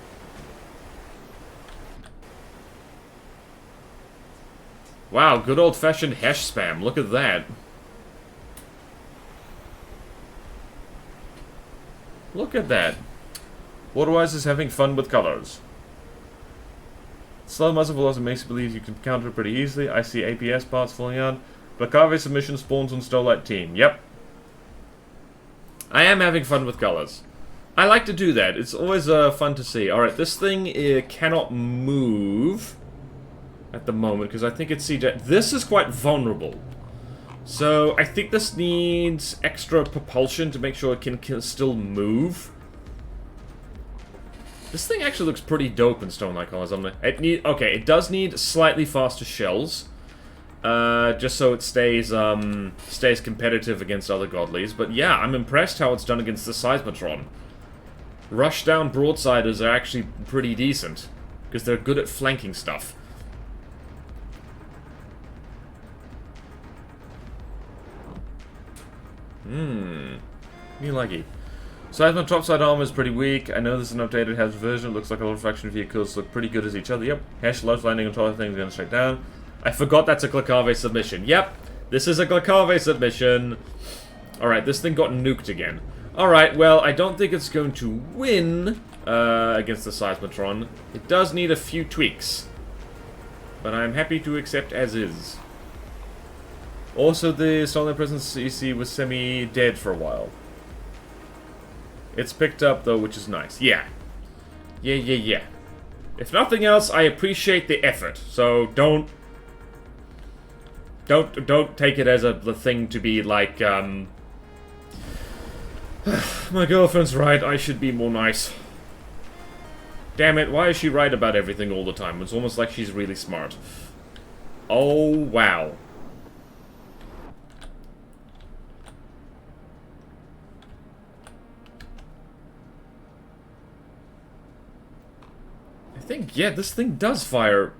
Speaker 1: Wow, good old-fashioned hash spam. Look at that. Look at that. Waterwise is having fun with colors. Slow muzzle velocity makes you believe you can counter it pretty easily. I see APS parts falling out. Blacave submission spawns on Starlight Team. Yep. I am having fun with colors. I like to do that. It's always fun to see. Alright, this thing cannot move at the moment because I think it's CJ. This is quite vulnerable. So I think this needs extra propulsion to make sure it can still move. This thing actually looks pretty dope in Stone-like colors. Okay, it does need slightly faster shells, just so it stays competitive against other godlies. But yeah, I'm impressed how it's done against the Seismotron. Rushdown broadsiders are actually pretty decent because they're good at flanking stuff. Me lucky. Seismon topside armor is pretty weak. I know this is an updated hazard version. It looks like all faction vehicles look pretty good as each other. Yep. Hash loves landing on top of things going straight down. I forgot that's a Glacave submission. Yep. This is a Glacave submission. Alright, this thing got nuked again. Alright, well, I don't think it's going to win against the Seismotron. It does need a few tweaks. But I'm happy to accept as is. Also, the Stolen Presence CC was semi-dead for a while. It's picked up, though, which is nice. Yeah. Yeah. If nothing else, I appreciate the effort. So, don't take it as the thing to be like, my girlfriend's right, I should be more nice. Damn it, why is she right about everything all the time? It's almost like she's really smart. Oh, wow. Yeah, this thing does fire.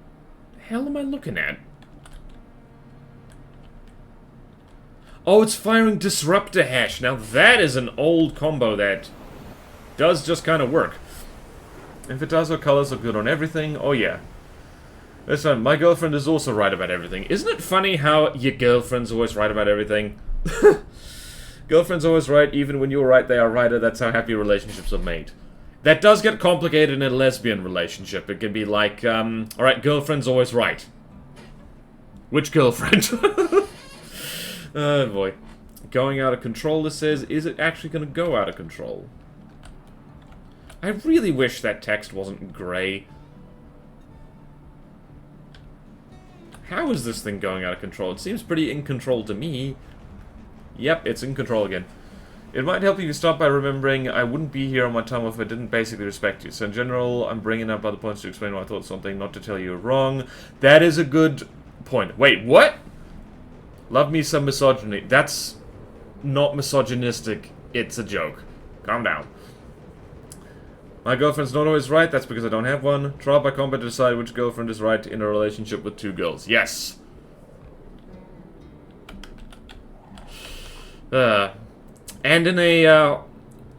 Speaker 1: The hell am I looking at? Oh, it's firing Disruptor Hash. Now that is an old combo that does just kind of work. If it does, our colors look good on everything. Oh yeah. Listen, my girlfriend is also right about everything. Isn't it funny how your girlfriend's always right about everything? Girlfriend's always right, even when you're right, they are righter. That's how happy relationships are made. That does get complicated in a lesbian relationship. It can be like, alright, girlfriend's always right. Which girlfriend? Oh boy. Going out of control, this says. Is it actually going to go out of control? I really wish that text wasn't grey. How is this thing going out of control? It seems pretty in control to me. Yep, it's in control again. It might help you start by remembering I wouldn't be here on my time if I didn't basically respect you. So in general, I'm bringing up other points to explain why I thought something, not to tell you you're wrong. That is a good point. Wait, what? Love me some misogyny. That's not misogynistic. It's a joke. Calm down. My girlfriend's not always right. That's because I don't have one. Trial by combat to decide which girlfriend is right in a relationship with two girls. Yes. And in a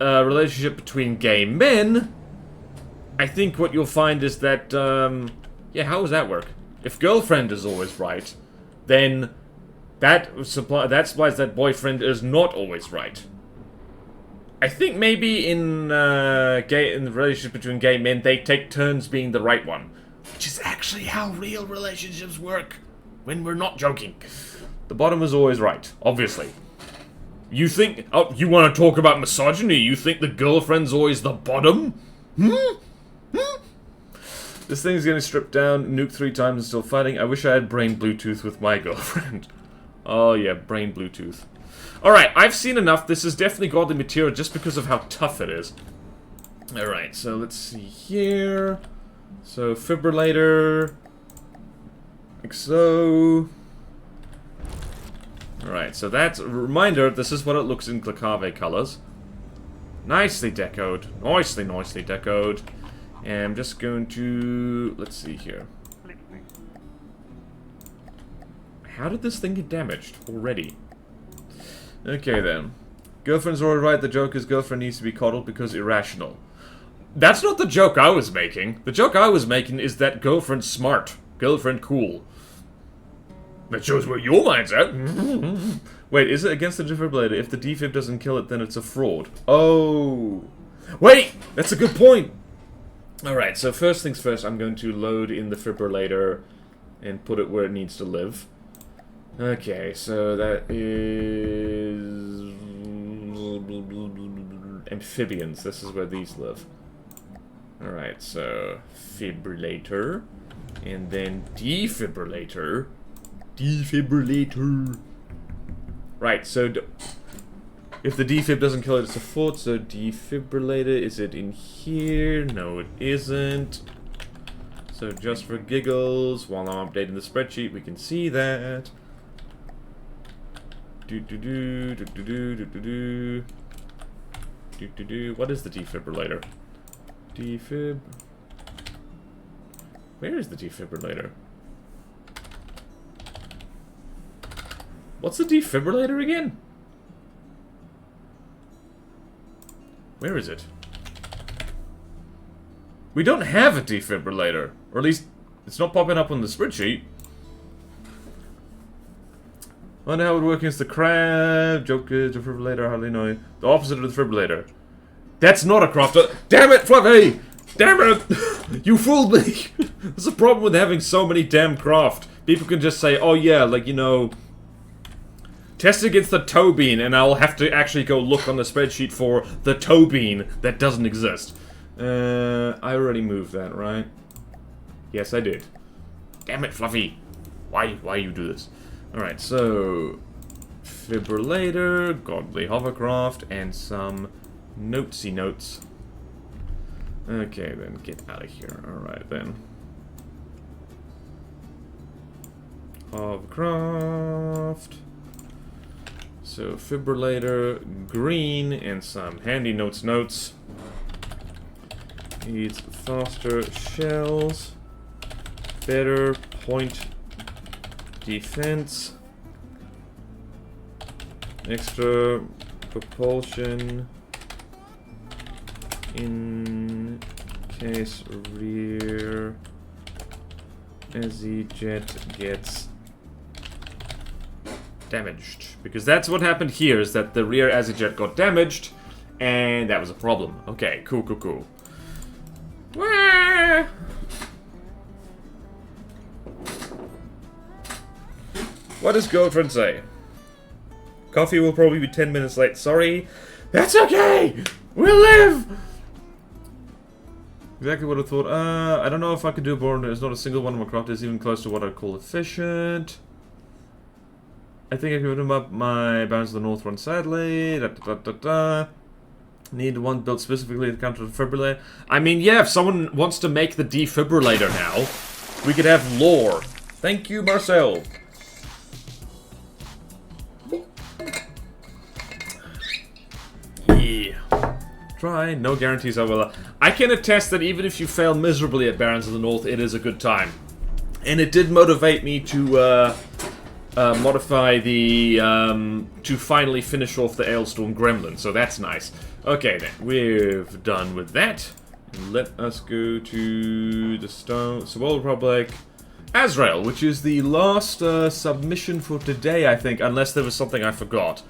Speaker 1: relationship between gay men, I think what you'll find is that, yeah, how does that work? If girlfriend is always right, then that supplies that boyfriend is not always right. I think maybe in the relationship between gay men, they take turns being the right one, which is actually how real relationships work. When we're not joking, the bottom is always right, obviously. You think... Oh, you want to talk about misogyny? You think the girlfriend's always the bottom? This thing's getting stripped down, nuked 3 times and still fighting. I wish I had brain Bluetooth with my girlfriend. Oh yeah, brain Bluetooth. Alright, I've seen enough. This is definitely godly material just because of how tough it is. Alright, so let's see here. So, fibrillator... Like so. Alright, so that's a reminder, this is what it looks in Glacave colors. Nicely decoed. Nicely decoed. And I'm just going to... let's see here. How did this thing get damaged already? Okay then. Girlfriend's already right, the joke is girlfriend needs to be coddled because irrational. That's not the joke I was making. The joke I was making is that girlfriend's smart. Girlfriend cool. That shows where your mind's at. Wait, is it against the defibrillator? If the defib doesn't kill it, then it's a fraud. Oh. Wait! That's a good point! Alright, so first things first, I'm going to load in the defibrillator and put it where it needs to live. Okay, so that is... amphibians. This is where these live. Alright, so fibrillator. And then defibrillator. Defibrillator. Right, so if the defib doesn't kill it, it's a fraud. So defibrillator, is it in here? No, it isn't. So just for giggles, while I'm updating the spreadsheet, we can see that. What is the defibrillator? Defib. Where is the defibrillator? What's the defibrillator again? Where is it? We don't have a defibrillator. Or at least, it's not popping up on the spreadsheet. Wonder how it works against the crab. Joker, defibrillator, hardly know. The opposite of the defibrillator. That's not a crafter. Damn it, Fluffy! Damn it! You fooled me! There's a problem with having so many damn craft. People can just say, oh yeah, like, you know... test against the toe bean, and I'll have to actually go look on the spreadsheet for the toe bean that doesn't exist. I already moved that, right? Yes, I did. Damn it, Fluffy. Why you do this? Alright, so... fibrillator, godly hovercraft, and some notesy notes. Okay, then, get out of here. Alright, then. Hovercraft... so, fibrillator, green, and some handy notes. Needs faster shells, better point defense, extra propulsion in case rear jet gets damaged. Because that's what happened here, is that the rear jet got damaged, and that was a problem. Okay, cool. Wah! What does girlfriend say? Coffee will probably be 10 minutes late. Sorry. That's okay! We'll live! Exactly what I thought. I don't know if I could do a board. There's not a single one of my craft is even close to what I'd call efficient. I think I could him up my Bounce of the North one, sadly. Need one built specifically to counter the defibrillator. I mean, yeah, if someone wants to make the defibrillator now, we could have lore. Thank you, Marcel. Yeah. Try. No guarantees I will. I can attest that even if you fail miserably at Barons of the North, it is a good time. And it did motivate me to, modify the, to finally finish off the Ailstorm Gremlin, so that's nice. Okay then, we've done with that. Let us go to the Swell Republic Azrael, which is the last submission for today, I think, unless there was something I forgot.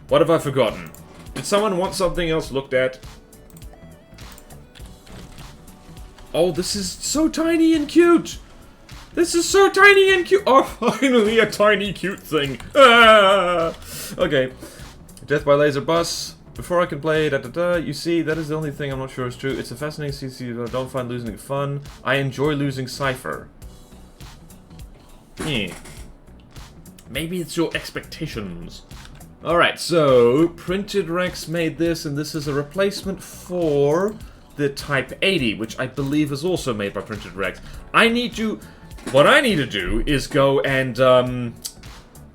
Speaker 1: What have I forgotten? Did someone want something else looked at? Oh, this is so tiny and cute! This is so tiny and cute! Oh, finally a tiny cute thing! Ah! Okay. Death by laser bus. Before I can play, you see, that is the only thing I'm not sure is true. It's a fascinating CC, but I don't find losing fun. I enjoy losing Cypher. Maybe it's your expectations. Alright, so, Printed Rex made this, and this is a replacement for the Type 80, which I believe is also made by Printed Rex. I need to... What I need to do is go and,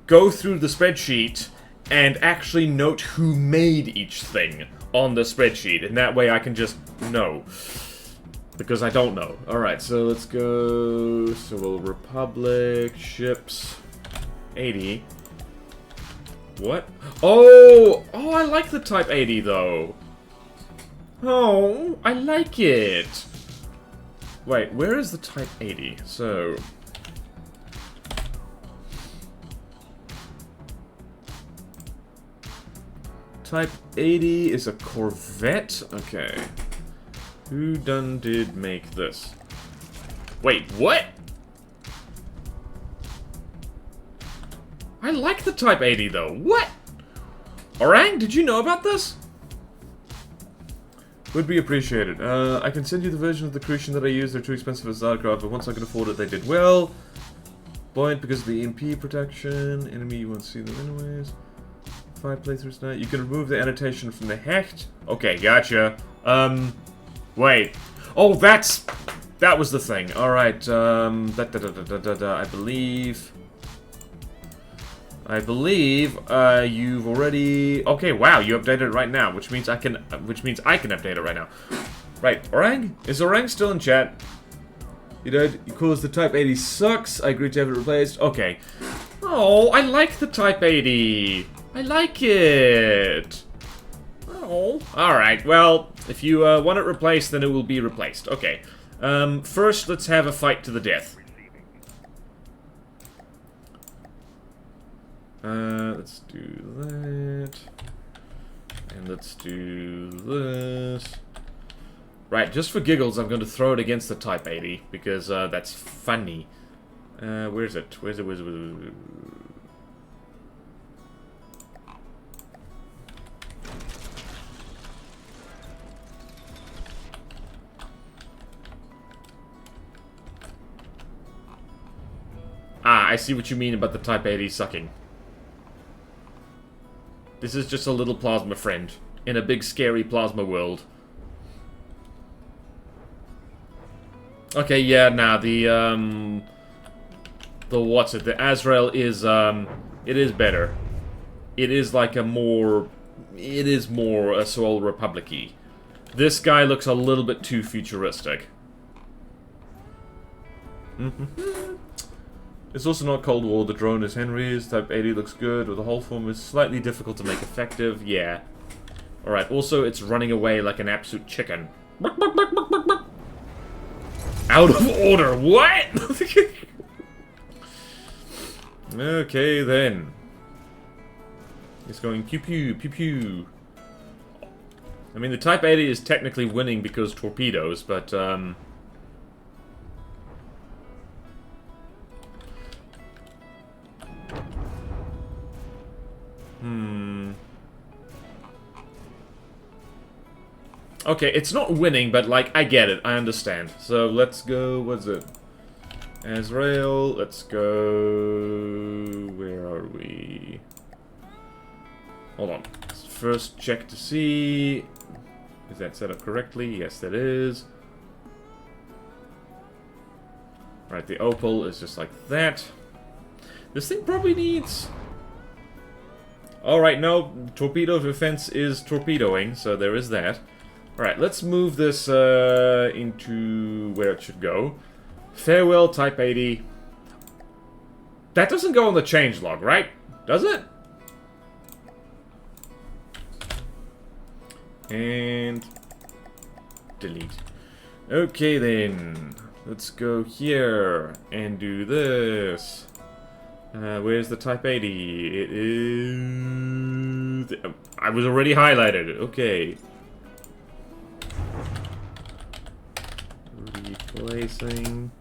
Speaker 1: go through the spreadsheet and actually note who made each thing on the spreadsheet, and that way I can just know. Because I don't know. Alright, so let's go... Civil Republic, ships, 80. What? Oh! Oh, I like the Type 80, though. Oh, I like it. Wait, where is the Type 80? So... Type 80 is a Corvette? Okay. Who did make this? Wait, what? I like the Type 80, though. What? Orang, did you know about this? Would be appreciated. I can send you the version of the Crucian that I use. They're too expensive as aircraft, but once I can afford it, they did well. Buoyant because of the EMP protection. Enemy, you won't see them anyways. 5 playthroughs now. You can remove the annotation from the hecht. Okay, gotcha. Wait. Oh, that was the thing. Alright, I believe, you've already... Okay, wow, you updated it right now, which means I can update it right now. Right, Orang? Is Orang still in chat? You did? You caused the Type 80 sucks. I agree to have it replaced. Okay. Oh, I like the Type 80. I like it. Oh. Alright, well, if you want it replaced, then it will be replaced. Okay. First, let's have a fight to the death. Let's do that. And let's do this. Right, just for giggles, I'm going to throw it against the Type 80, because that's funny. Where is it? Where's it? Ah, I see what you mean about the Type 80 sucking. This is just a little plasma friend in a big scary plasma world. Okay, yeah, nah, the what's it? The Azrael is, it is better. It is like a more... It is more a Soul Republic-y. This guy looks a little bit too futuristic. It's also not Cold War, the drone is Henry's, Type 80 looks good, with the whole form is slightly difficult to make effective, yeah. Alright, also it's running away like an absolute chicken. Out of order, what? Okay then. It's going pew pew, pew pew. I mean the Type 80 is technically winning because torpedoes, but okay, it's not winning, but, like, I get it. I understand. So, let's go... What's it? Azrael. Let's go... Where are we? Hold on. Let's first check to see... Is that set up correctly? Yes, that is. Right, the Opal is just like that. This thing probably needs... Alright, no. Torpedo defense is torpedoing, so there is that. Alright, let's move this into where it should go. Farewell, Type 80. That doesn't go on the changelog, right? Does it? And... delete. Okay then. Let's go here and do this. Where's the Type 80? It is... I was already highlighted. Okay. Replacing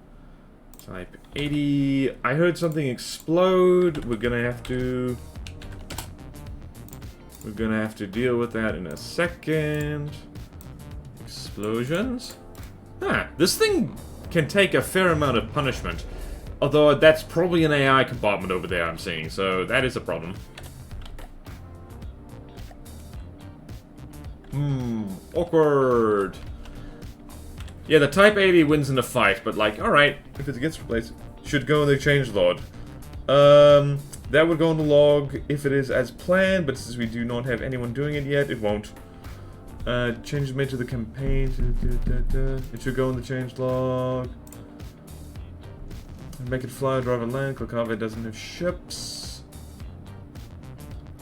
Speaker 1: Type 80. I heard something explode. We're gonna have to deal with that in a second. Explosions. Ah, this thing can take a fair amount of punishment. Although that's probably an AI compartment over there I'm seeing, so that is a problem. Awkward. Yeah, the Type 80 wins in a fight, but like, alright, if it gets replaced, should go in the changelog. That would go in the log if it is as planned, but since we do not have anyone doing it yet, it won't. Changes made to the campaign. It should go in the changelog. Make it fly, drive and land. Cave doesn't have ships.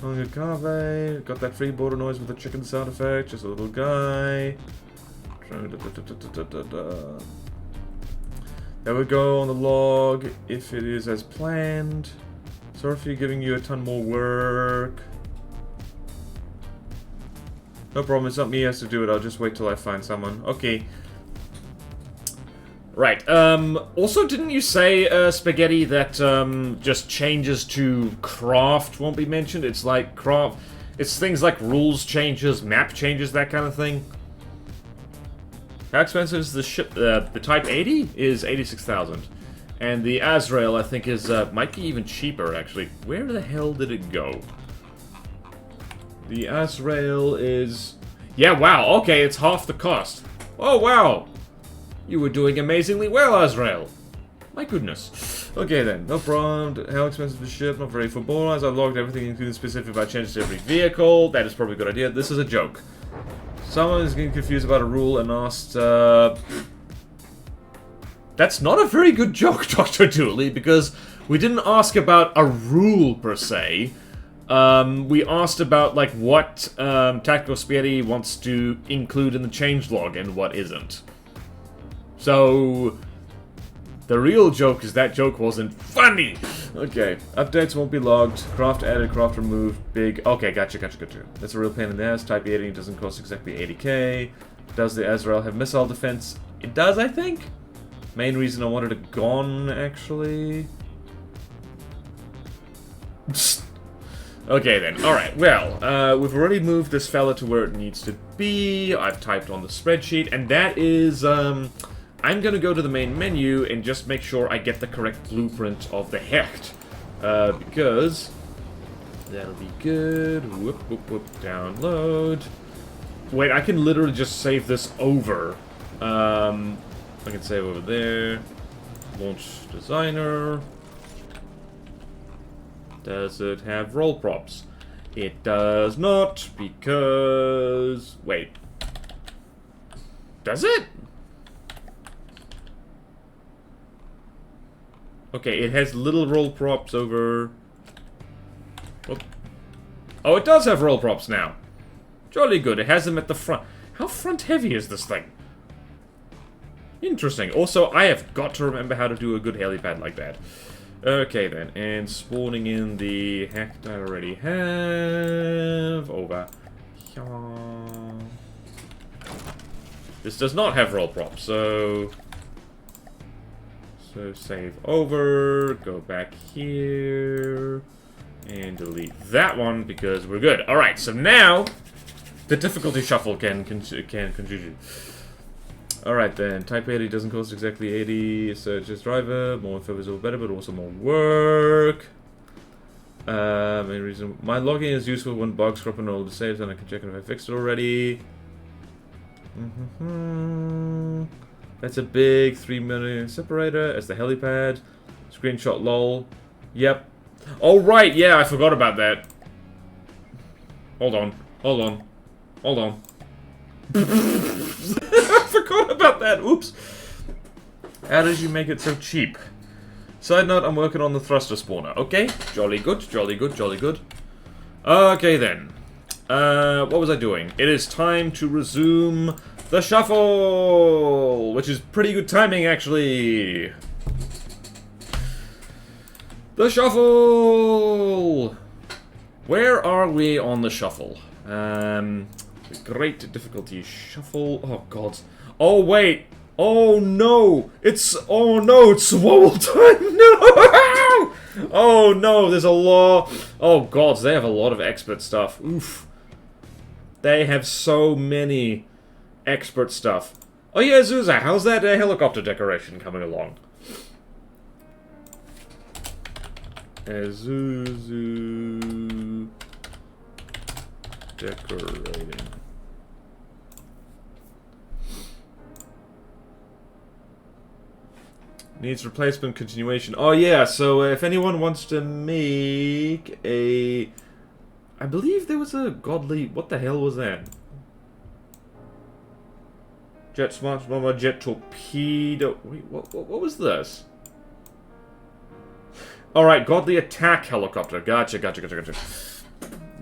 Speaker 1: Cave. Got that free border noise with the chicken sound effect. Just a little guy. That would go on the log if it is as planned. Sorry for giving you a ton more work. No problem, it's not me who has to do it, I'll just wait till I find someone. Okay. Right, also didn't you say, Spaghetti, that, just changes to craft won't be mentioned? It's like craft... It's things like rules changes, map changes, that kind of thing. How expensive is the ship? The Type 80 is 86,000. And the Azrael, I think, is, might be even cheaper, actually. Where the hell did it go? The Azrael is... Yeah, wow, okay, it's half the cost. Oh, wow! You were doing amazingly well, Azrael. My goodness. Okay, then. No problem. How expensive is the ship? Not very full as I've logged everything, including specific by changes to every vehicle. That is probably a good idea. This is a joke. Someone is getting confused about a rule and asked, That's not a very good joke, Dr. Dooley, because we didn't ask about a rule, per se. We asked about, like, what, Tactical Spaghetti wants to include in the changelog and what isn't. So... The real joke is that joke wasn't funny! Okay, updates won't be logged, craft added, craft removed, big... Okay, gotcha. That's a real pain in the ass, Type 80 doesn't cost exactly 80k. Does the Azrael have missile defense? It does, I think? Main reason I wanted it gone, actually... Okay then, alright, well, we've already moved this fella to where it needs to be, I've typed on the spreadsheet, and that is, I'm gonna go to the main menu and just make sure I get the correct blueprint of the Hecht, because that'll be good. Whoop, download. Wait, I can literally just save this over. I can save over there. Launch designer. Does it have roll props? It does not, because... Wait. Does it? Okay, it has little roll props over... Oh, it does have roll props now. Jolly good, it has them at the front. How front heavy is this thing? Interesting. Also, I have got to remember how to do a good helipad like that. Okay then, and spawning in the Hecht I already have over here. This does not have roll props, so save over, go back here, and delete that one because we're good. Alright, so now the difficulty shuffle can contribute. Alright then, Type 80 doesn't cost exactly 80, so it's just driver, more info is all better, but also more work. Main reason, my logging is useful when bugs crop and all the saves, and I can check if I fixed it already. That's a big 3 million separator as the helipad. Screenshot lol. Yep. Oh right, yeah, I forgot about that. Hold on. I forgot about that, oops. How did you make it so cheap? Side note, I'm working on the thruster spawner. Okay, jolly good. Okay then. What was I doing? It is time to resume the shuffle! Which is pretty good timing, actually. The shuffle! Where are we on the shuffle? Great difficulty shuffle. Oh god. Oh wait. Oh no. It's swole time. No. Oh no. There's a lot. Oh god. They have a lot of expert stuff. Oof. They have so many expert stuff. Oh yeah, Zuza. How's that helicopter decoration coming along? Zuzu decorating. Needs replacement continuation. Oh yeah, so if anyone wants to make a... I believe there was a godly... What the hell was that? Jet Smart Bomber, Jet Torpedo... Wait, what was this? Alright, godly attack helicopter. Gotcha.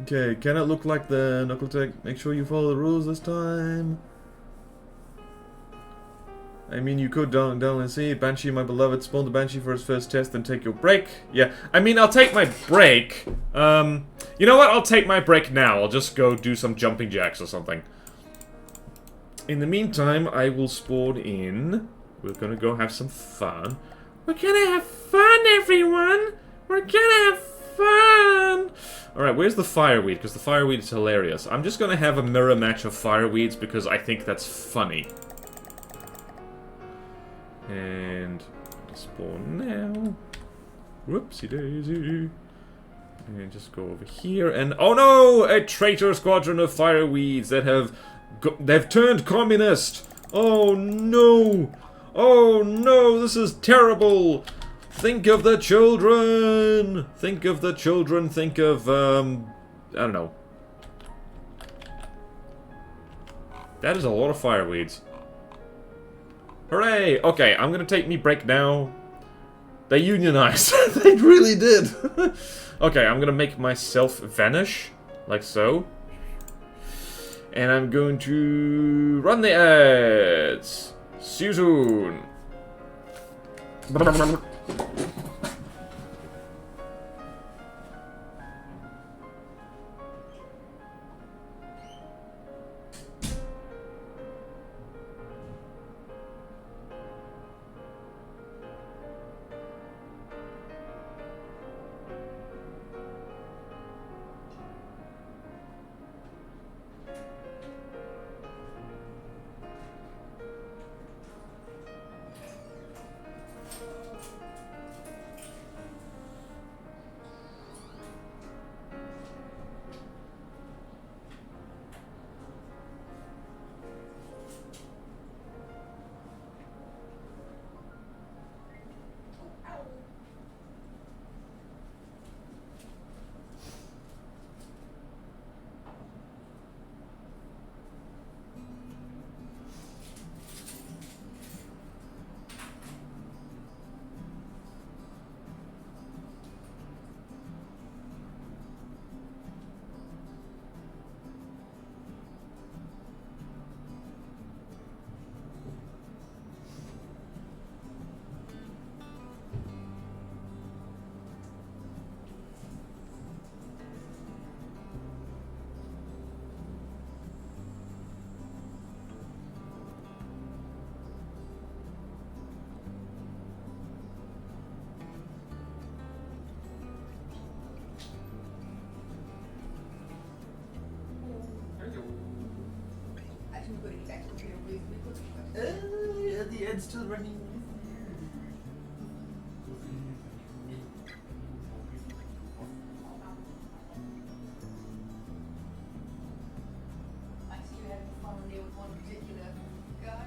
Speaker 1: Okay, can it look like the Knuckle Tech? Make sure you follow the rules this time. I mean, you could down and see Banshee, my beloved, spawn the Banshee for his first test, then take your break. Yeah, I mean, I'll take my break. You know what? I'll take my break now. I'll just go do some jumping jacks or something. In the meantime, I will spawn in. We're gonna go have some fun. We're gonna have fun, everyone! We're gonna have fun! Alright, where's the fireweed? Because the fireweed is hilarious. I'm just gonna have a mirror match of fireweeds because I think that's funny. And spawn now. Whoopsie daisy. And just go over here and oh no! A traitor squadron of fireweeds that they've turned communist! Oh no! Oh no, this is terrible! Think of the children! Think of the children, think of I don't know. That is a lot of fireweeds. Hooray! Okay, I'm gonna take me break now. They unionized. They really did. Okay, I'm gonna make myself vanish. Like so. And I'm going to run the ads. See you soon.
Speaker 2: The ad's still running.
Speaker 3: I see you having fun there with one particular guy.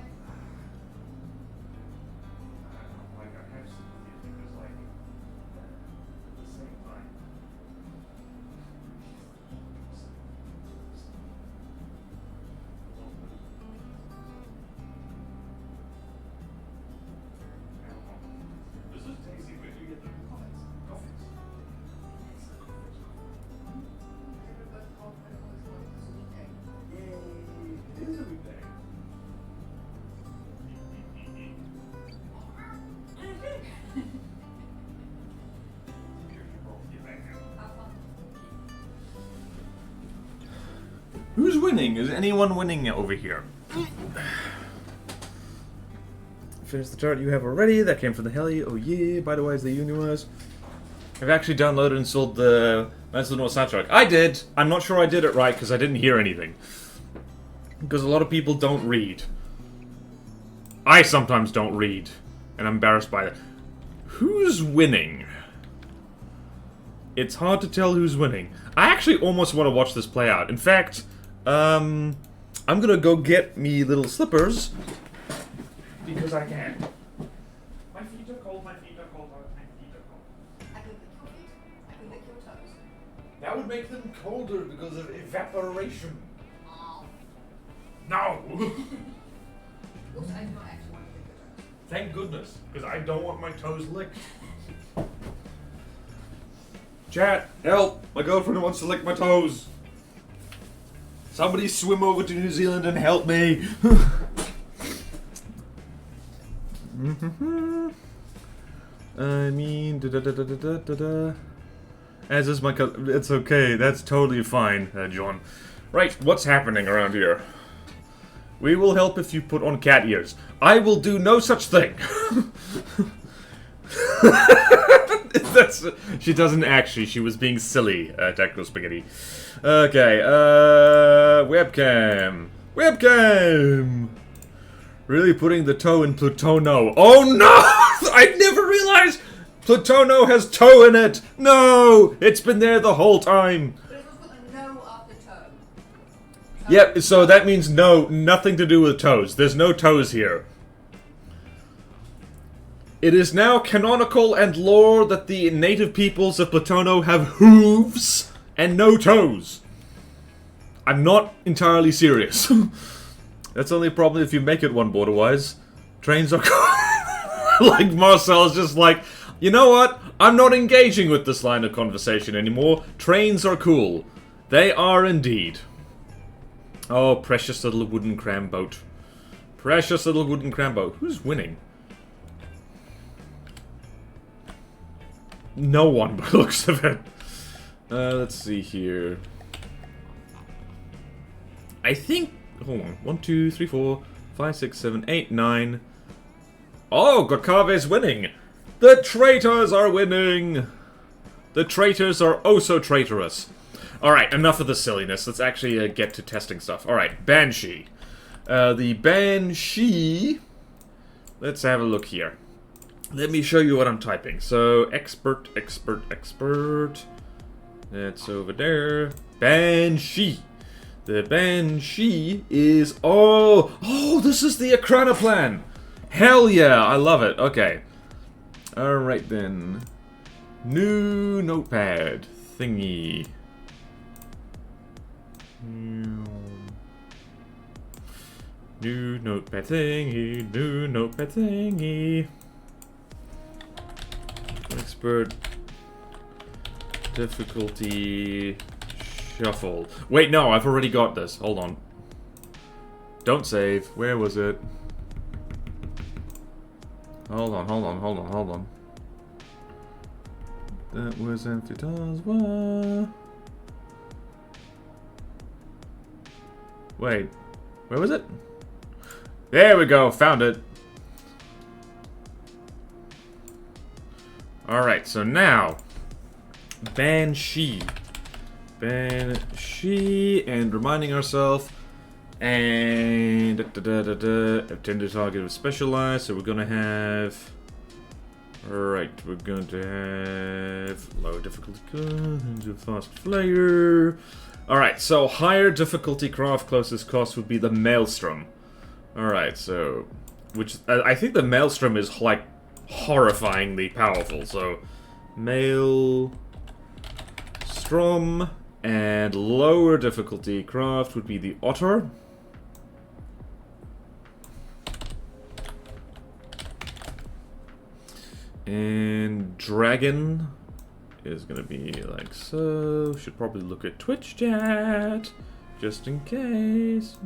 Speaker 1: Like I have some because like at the same time. This is tasty, but you get the coffees. Yay! It is a weekday. Who's winning? Is anyone winning over here? Finish the chart you have already. That came from the heli. Oh yeah. By the way, is the universe. I've actually downloaded and installed the Knights of the North soundtrack. I did. I'm not sure I did it right because I didn't hear anything. Because a lot of people don't read. I sometimes don't read. And I'm embarrassed by it. Who's winning? It's hard to tell who's winning. I actually almost want to watch this play out. In fact, I'm gonna go get me little slippers. Because I can. My feet are cold, my feet are cold, my feet are cold.
Speaker 3: I can lick your feet. I can lick your toes.
Speaker 1: That would make them colder because of evaporation.
Speaker 3: Oh.
Speaker 1: No!
Speaker 3: Also, I do not actually want to lick your toes.
Speaker 1: Thank goodness, because I don't want my toes licked. Chat, help! My girlfriend wants to lick my toes. Somebody swim over to New Zealand and help me. I mean, as is my cousin. It's okay. That's totally fine, John. Right, what's happening around here? We will help if you put on cat ears. I will do no such thing. She doesn't actually. She was being silly, Techno Spaghetti. Okay, webcam. Webcam! Really putting the toe in Plutono. Oh no! I never realized Plutono has toe in it! No! It's been there the whole time.
Speaker 3: But it's supposed to put a no after toe.
Speaker 1: Yep, so that means no, nothing to do with toes. There's no toes here. It is now canonical and lore that the native peoples of Plutono have hooves and no toes. I'm not entirely serious. That's only a problem if you make it one border-wise. Trains are like Marcel's just like, you know what? I'm not engaging with this line of conversation anymore. Trains are cool. They are indeed. Oh, precious little wooden cram boat. Precious little wooden cram boat. Who's winning? No one by the looks of it. Let's see here. I think... Hold on. 1, 2, 3, 4, 5, 6, 7, 8, 9. Oh, Gokave's winning! The traitors are winning! The traitors are oh so traitorous. Alright, enough of the silliness. Let's actually get to testing stuff. Alright, Banshee. The Banshee... Let's have a look here. Let me show you what I'm typing. So, expert. That's over there. Banshee. The Banshee is... Oh, this is the Akrana plan. Hell yeah, I love it. Okay. Alright then. New notepad thingy. New notepad thingy. New notepad thingy. Expert difficulty shuffle. Wait, no, I've already got this. Hold on. Don't save. Where was it? Hold on. That was Amphitasma. Wait. Where was it? There we go. Found it. Alright, so now, Banshee, and reminding ourselves, and intended target was specialized, so we're gonna have, alright, we're going to have low difficulty, fast flyer. Alright, so higher difficulty craft closest cost would be the Maelstrom. Alright, so, which, I think the Maelstrom is like, horrifyingly powerful, so Maelstrom and lower difficulty craft would be the Otter. And Dragon is gonna be like so. Should probably look at Twitch chat just in case.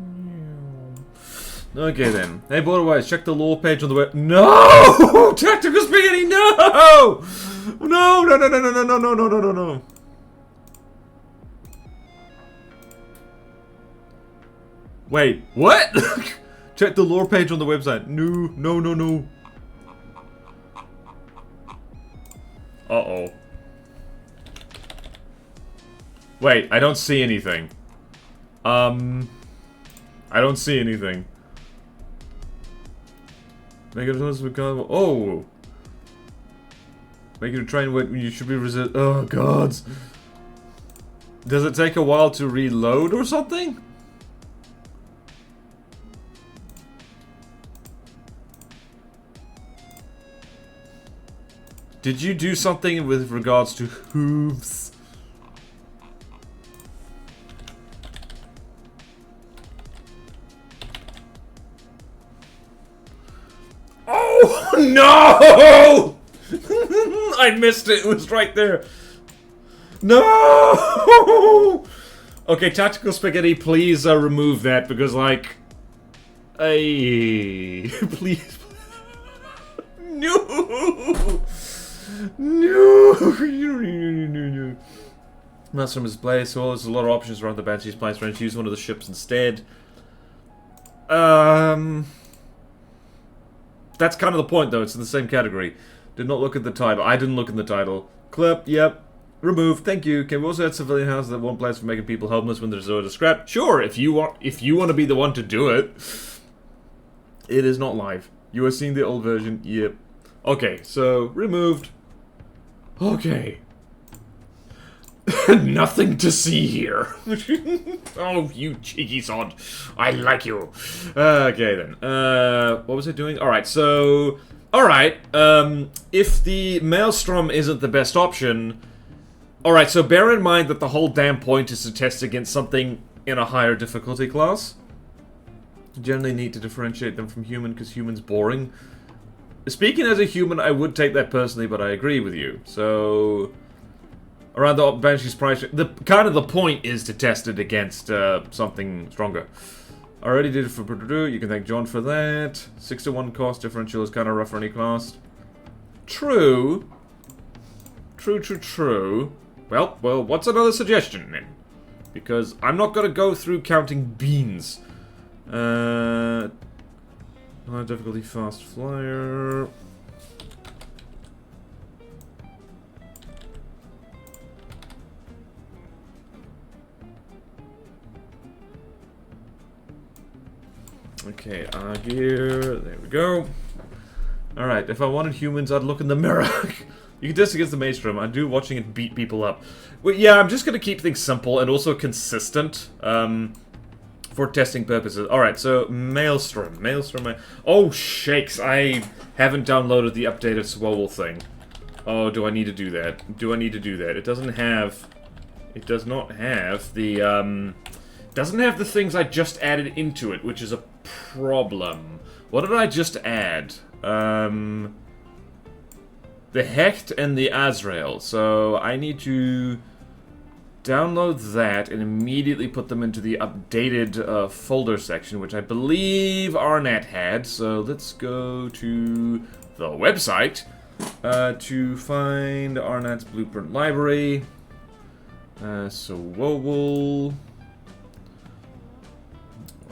Speaker 1: Okay then. Hey, Borderwise, check the lore page on the web. No! Tactical Spaghetti, no! No. Wait, what? Check the lore page on the website. No. Uh-oh. Wait, I don't see anything. I don't see anything. Make it a oh! Make it a train when you should be resist. Oh, gods. Does it take a while to reload or something? Did you do something with regards to hooves? Oh no! I missed it. It was right there. No! Okay, Tactical Spaghetti, please remove that because, like, please. No! No! That's from his place. So there's a lot of options around the Banshee's place. We're going to use one of the ships instead. That's kind of the point, though. It's in the same category. Did not look at the title. I didn't look in the title. Clip, yep. Remove, thank you. Okay, we also had civilian houses that won't place for making people homeless when there's a scrap. Sure, if you want to be the one to do it. It is not live. You are seeing the old version. Yep. Okay, so removed. Okay. Nothing to see here. Oh, you cheeky sod. I like you. Okay, then. What was I doing? Alright, so... Alright, if the Maelstrom isn't the best option... Alright, so bear in mind that the whole damn point is to test against something in a higher difficulty class. You generally need to differentiate them from human, because human's boring. Speaking as a human, I would take that personally, but I agree with you. So... Around the Banshee's price... The point is to test it against something stronger. I already did it for Bruno. You can thank John for that. 6-to-1 cost differential is kind of rough for any class. True. True. Well, what's another suggestion then? Because I'm not gonna go through counting beans. High difficulty fast flyer. Okay, here, there we go. Alright, if I wanted humans, I'd look in the mirror. You can test against the Maelstrom. I do watching it beat people up. Well, yeah, I'm just gonna keep things simple and also consistent, for testing purposes. Alright, so Maelstrom. Oh, shakes, I haven't downloaded the updated Swole thing. Oh, do I need to do that? It doesn't have... It does not have the, doesn't have the things I just added into it, which is a problem. What did I just add? The Hecht and the Azrael. So I need to download that and immediately put them into the updated folder section, which I believe Arnett had. So let's go to the website to find Arnett's blueprint library. So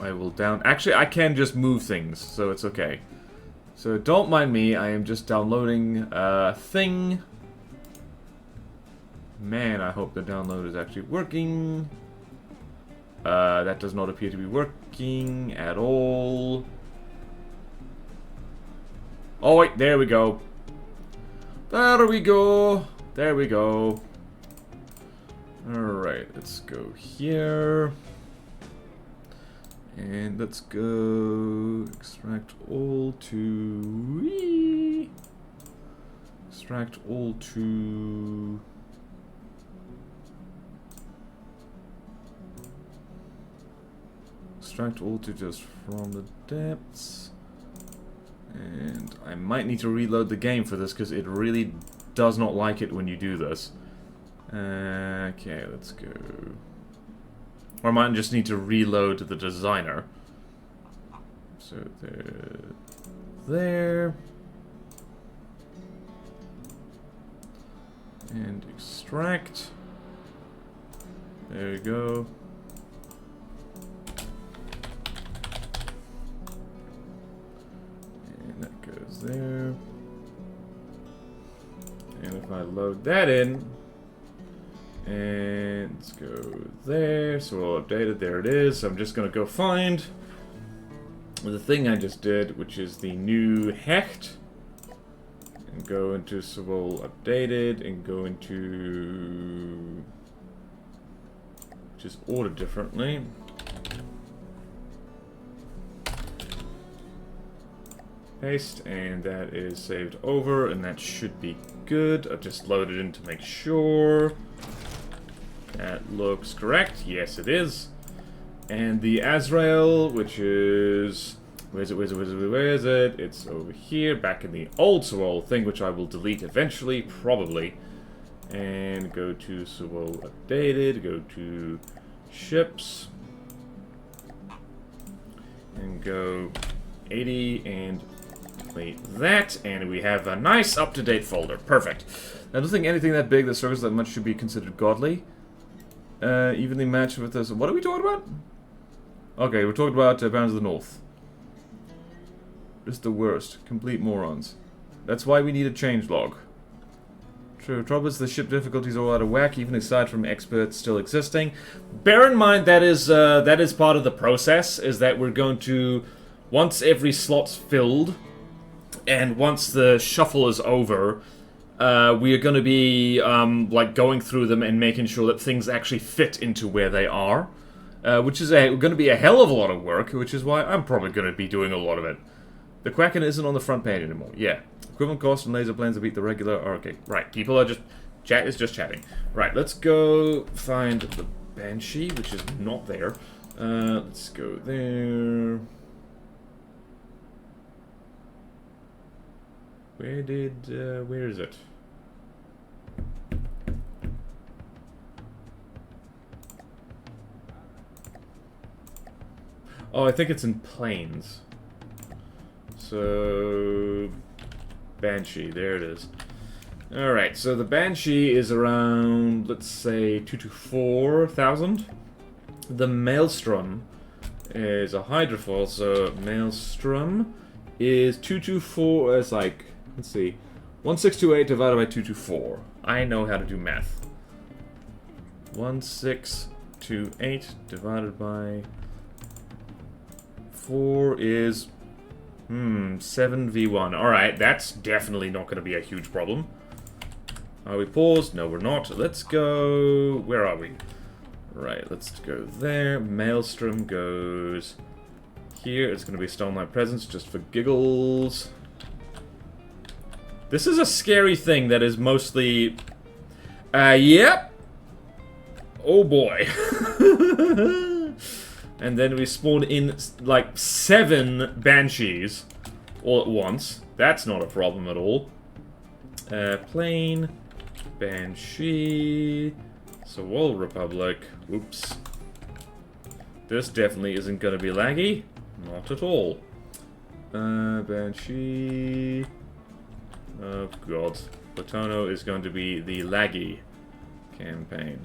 Speaker 1: I will down... Actually, I can just move things, so it's okay. So don't mind me, I am just downloading a thing. Man, I hope the download is actually working. That does not appear to be working at all. Oh wait, there we go. There we go. Alright, let's go here. And let's go extract all to just from the depths. And I might need to reload the game for this because it really does not like it when you do this. Okay, let's go. Or I might just need to reload the designer. So there. And extract. There you go. And that goes there. And if I load that in, and let's go there, so we'll update it, there it is. So I'm just gonna go find the thing I just did, which is the new Hecht, and go into, so we'll update it, and go into, just order differently. Paste, and that is saved over, and that should be good. I've just loaded in to make sure. That looks correct. Yes, it is. And the Azrael, which is... Where is it? It's over here, back in the old Sewol thing, which I will delete eventually, probably. And go to Sewol Updated, go to Ships. And go 80 and play that, and we have a nice up-to-date folder. Perfect. I don't think anything that big that struggles that much should be considered godly. Evenly matched with this. What are we talking about? Okay, we're talking about Bounds of the North. Just the worst. Complete morons. That's why we need a changelog. True. Trouble is the ship difficulties are all out of whack, even aside from experts still existing. Bear in mind that is part of the process, is that we're going to, once every slot's filled, and once the shuffle is over, we are going to be like going through them and making sure that things actually fit into where they are, which is going to be a hell of a lot of work, which is why I'm probably going to be doing a lot of it. The Kraken isn't on the front page anymore. Yeah. Equivalent cost and laser planes to beat the regular... Okay, right. People are just... Chat is just chatting. Right, let's go find the Banshee, which is not there. Let's go there. Where is it? Oh, I think it's in planes. So... Banshee, there it is. Alright, so the Banshee is around, let's say, 2 to 4,000. The Maelstrom is a hydrofoil, so Maelstrom is 224, it's like, let's see, 1628 divided by 224. I know how to do math. 1628 divided by 4 is... 7v1. Alright, that's definitely not going to be a huge problem. Are we paused? No, we're not. Let's go... Where are we? Right, let's go there. Maelstrom goes here. It's going to be Stonelight Presence just for giggles. This is a scary thing that is mostly... yep! Oh boy. And then we spawn in, like, 7 Banshees all at once. That's not a problem at all. Plane, Banshee, Sewol Republic. Oops. This definitely isn't going to be laggy. Not at all. Banshee. Oh, God. Platono is going to be the laggy campaign.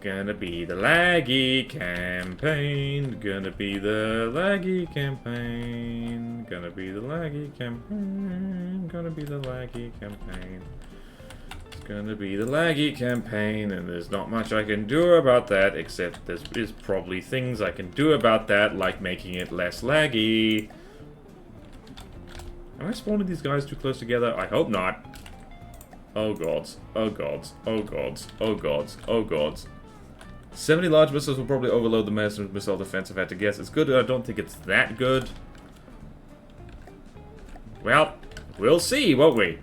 Speaker 1: Gonna be the laggy campaign. Gonna be the laggy campaign. Gonna be the laggy campaign. Gonna be the laggy campaign. It's gonna be the laggy campaign, and there's not much I can do about that, except there is probably things I can do about that, like making it less laggy. Am I spawning these guys too close together? I hope not. Oh gods. Oh gods. Oh gods. Oh gods. Oh gods. 70 large missiles will probably overload the Maelstrom missile defense if I had to guess. It's good, I don't think it's that good. Well, we'll see, won't we?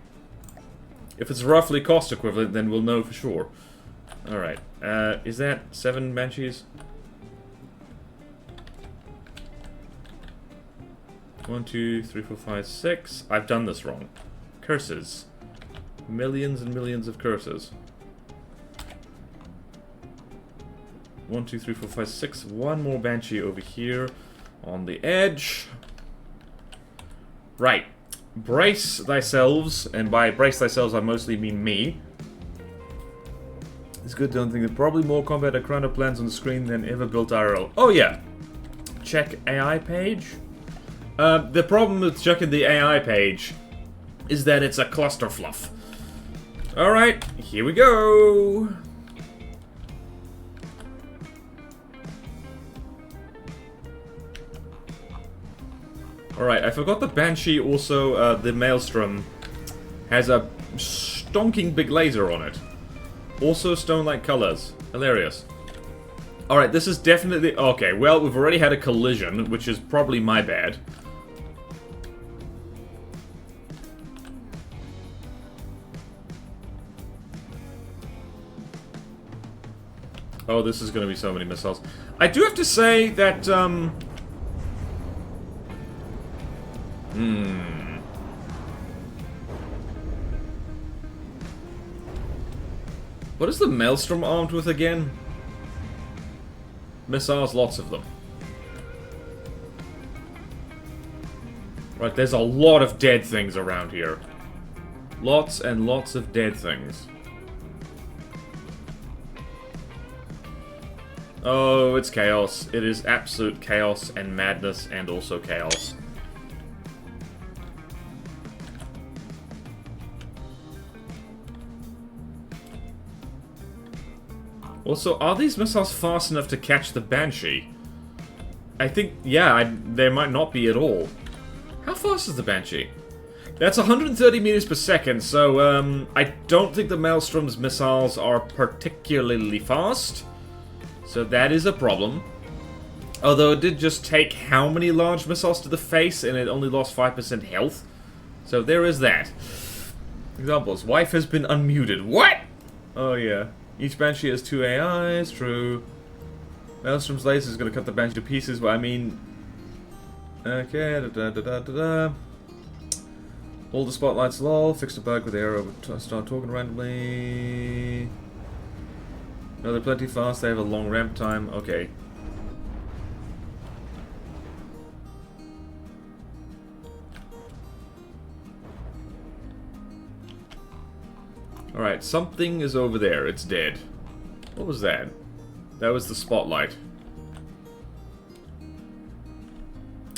Speaker 1: If it's roughly cost equivalent, then we'll know for sure. Alright, is that 7 Banshees? 1, 2, 3, 4, 5, 6. I've done this wrong. Curses. Millions and millions of curses. 1, 2, 3, 4, 5, 6. One more Banshee over here on the edge. Right. Brace thyselves, and by brace thyselves I mostly mean me. It's good, don't think there's probably more combat and crowd plans on the screen than ever built IRL. Oh yeah. Check AI page. The problem with checking the AI page is that it's a cluster fluff. Alright, here we go. Alright, I forgot the Banshee also, the Maelstrom, has a stonking big laser on it. Also stone-like colors. Hilarious. Alright, this is definitely... Okay, well, we've already had a collision, which is probably my bad. Oh, this is gonna be so many missiles. I do have to say that, What is the Maelstrom armed with again? Missiles, lots of them. Right, there's a lot of dead things around here. Lots and lots of dead things. Oh, it's chaos. It is absolute chaos and madness and also chaos. Also, are these missiles fast enough to catch the Banshee? I think, yeah, they might not be at all. How fast is the Banshee? That's 130 meters per second, so, I don't think the Maelstrom's missiles are particularly fast. So that is a problem. Although it did just take how many large missiles to the face, and it only lost 5% health. So there is that. Examples. Wife has been unmuted. What? Oh, yeah. Each Banshee has 2 AIs, true. Maelstrom's laser is going to cut the Banshee to pieces, but I mean... Okay, da-da-da-da-da-da. Hold the spotlights lol, fix the bug with arrow, start talking randomly... No, they're plenty fast, they have a long ramp time, okay. Alright, something is over there. It's dead. What was that? That was the spotlight.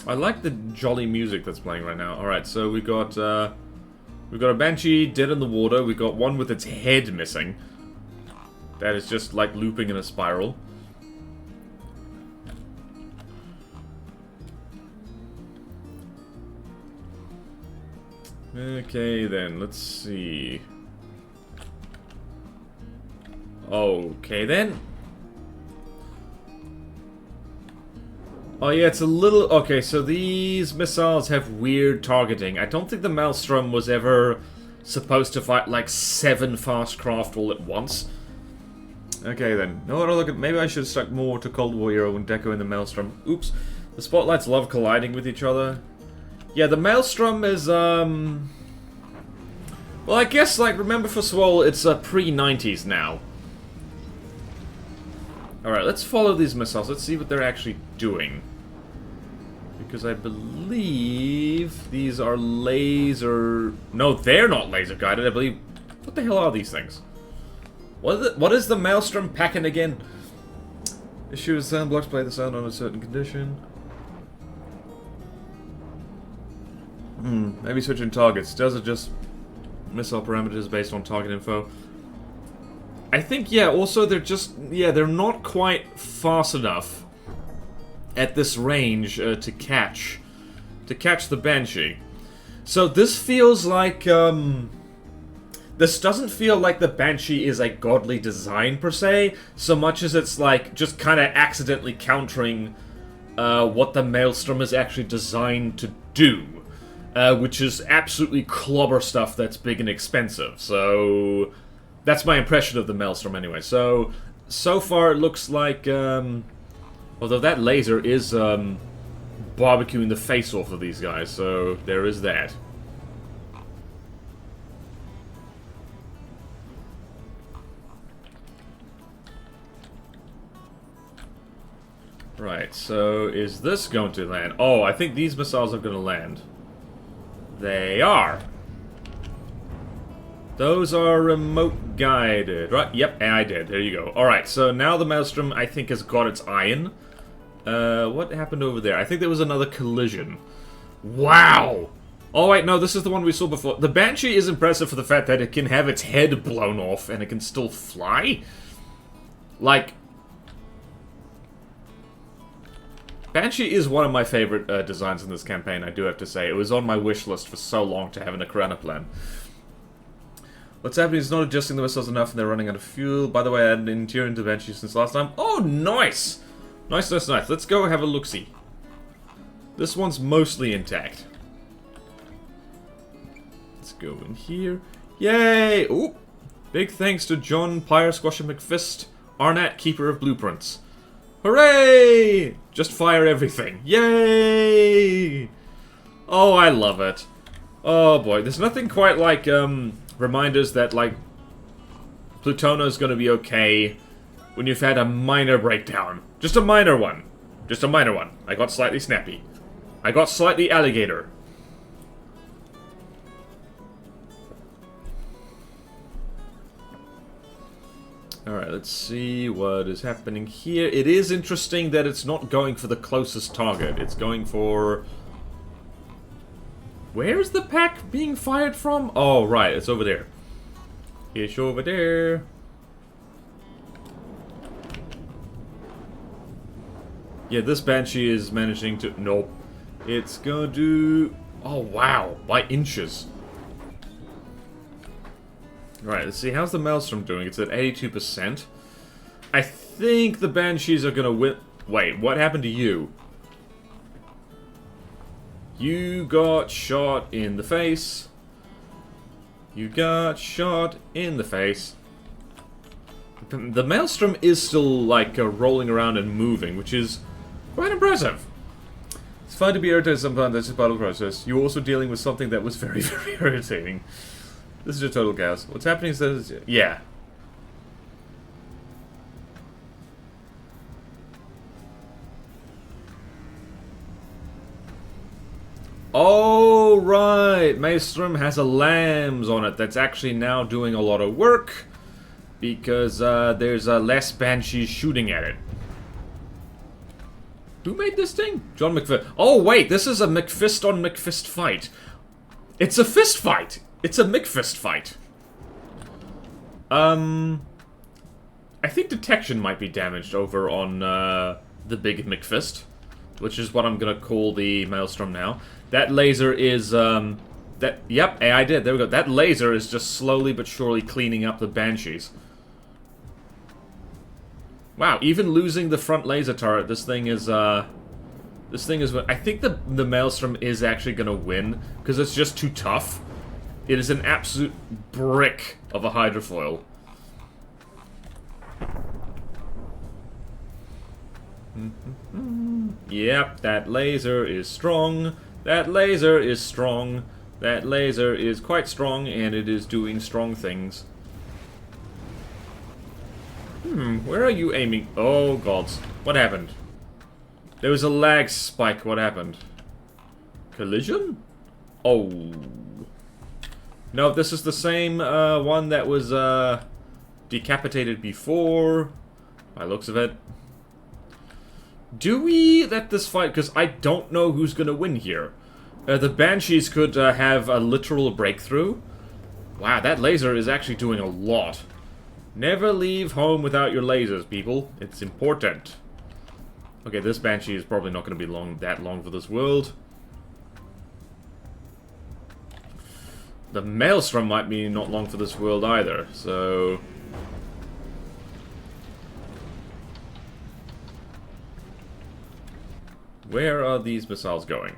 Speaker 1: I like the jolly music that's playing right now. Alright, so we got a Banshee dead in the water. We got one with its head missing. That is just like looping in a spiral. Okay then, let's see. Okay then. Oh yeah, it's a little... Okay, so these missiles have weird targeting. I don't think the Maelstrom was ever supposed to fight like 7 fast craft all at once. Okay then. No, look at... Maybe I should have stuck more to Cold War Hero and Deco in the Maelstrom. Oops. The spotlights love colliding with each other. Yeah, the Maelstrom is, Well, I guess, like, remember for Swole, it's pre-90s now. Alright, let's follow these missiles. Let's see what they're actually doing. Because I believe these are laser... No, they're not laser guided. I believe... What the hell are these things? What is the Maelstrom packing again? Issue sound blocks play the sound on a certain condition. Maybe switching targets. Does it just missile parameters based on target info? I think, yeah, also they're just... Yeah, they're not quite fast enough at this range to catch the Banshee. So this feels like, this doesn't feel like the Banshee is a godly design, per se, so much as it's, like, just kind of accidentally countering what the Maelstrom is actually designed to do. Which is absolutely clobber stuff that's big and expensive, so... That's my impression of the Maelstrom anyway. So far it looks like, although that laser is, barbecuing the face off of these guys, so there is that. Right, so is this going to land? Oh, I think these missiles are going to land. They are. Those are remote guided, right? Yep, and I did. There you go. Alright, so now the Maelstrom, I think, has got its iron. What happened over there? I think there was another collision. Wow! Oh, wait, no, this is the one we saw before. The Banshee is impressive for the fact that it can have its head blown off and it can still fly. Like... Banshee is one of my favorite designs in this campaign, I do have to say. It was on my wish list for so long to have an Akrana plan. What's happening is not adjusting the missiles enough and they're running out of fuel. By the way, I had an interior intervention since last time. Oh, nice! Nice, nice, nice. Let's go have a look-see. This one's mostly intact. Let's go in here. Yay! Ooh! Big thanks to John Pyre Squasher McFist Arnett, keeper of blueprints. Hooray! Just fire everything. Yay! Oh, I love it. Oh boy, there's nothing quite like reminders that like Plutona's gonna be okay when you've had a minor breakdown. Just a minor one. Just a minor one. I got slightly snappy. I got slightly alligator. Alright, let's see what is happening here. It is interesting that it's not going for the closest target. It's going for... Where is the pack being fired from? Oh, right, it's over there. It's over there. Yeah, this Banshee is managing to... Nope. It's gonna do... Oh, wow. By inches. Right, let's see. How's the Maelstrom doing? It's at 82%. I think the Banshees are gonna win... Wait, what happened to you? You got shot in the face. You got shot in the face. The Maelstrom is still, like, rolling around and moving, which is quite impressive. It's fine to be irritated sometimes, that's just part of the process. You're also dealing with something that was very, very irritating. This is a total chaos. What's happening is that... Yeah. Oh, right. Maelstrom has a lambs on it that's actually now doing a lot of work because there's less Banshees shooting at it. Who made this thing? John McFist. Oh, wait. This is a McFist on McFist fight. It's a fist fight. It's a McFist fight. I think detection might be damaged over on the big McFist, which is what I'm gonna call the Maelstrom now. That laser is yep, I did. There we go. That laser is just slowly but surely cleaning up the Banshees. Wow, even losing the front laser turret, this thing is I think the Maelstrom is actually gonna win because it's just too tough. It is an absolute brick of a hydrofoil. Yep, that laser is strong. That laser is strong. That laser is quite strong, and it is doing strong things. Where are you aiming? Oh, gods. What happened? There was a lag spike. What happened? Collision? Oh... No, this is the same one that was decapitated before, by looks of it. Do we let this fight? Because I don't know who's going to win here. The Banshees could have a literal breakthrough. Wow, that laser is actually doing a lot. Never leave home without your lasers, people. It's important. Okay, this Banshee is probably not going to be that long for this world. The Maelstrom might be not long for this world either, so... Where are these missiles going?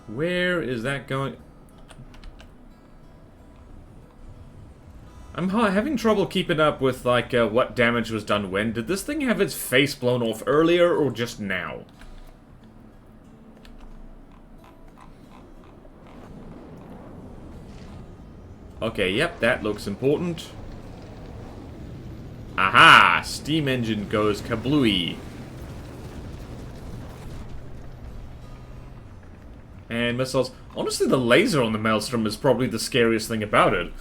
Speaker 1: Where is that going? I'm having trouble keeping up with, like, what damage was done when. Did this thing have its face blown off earlier, or just now? Okay, yep, that looks important. Aha! Steam engine goes kablooey. And missiles. Honestly, the laser on the Maelstrom is probably the scariest thing about it.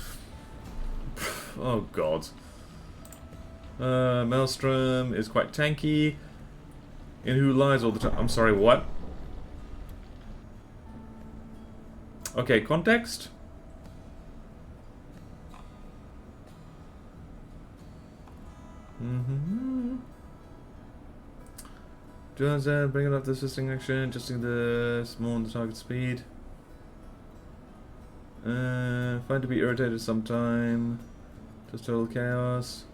Speaker 1: Oh, God. Maelstrom is quite tanky. In who lies all the time. I'm sorry, what? Okay, context? Does that bring it up the assisting action, adjusting the small and the target speed? Find to be irritated sometime. Just total chaos.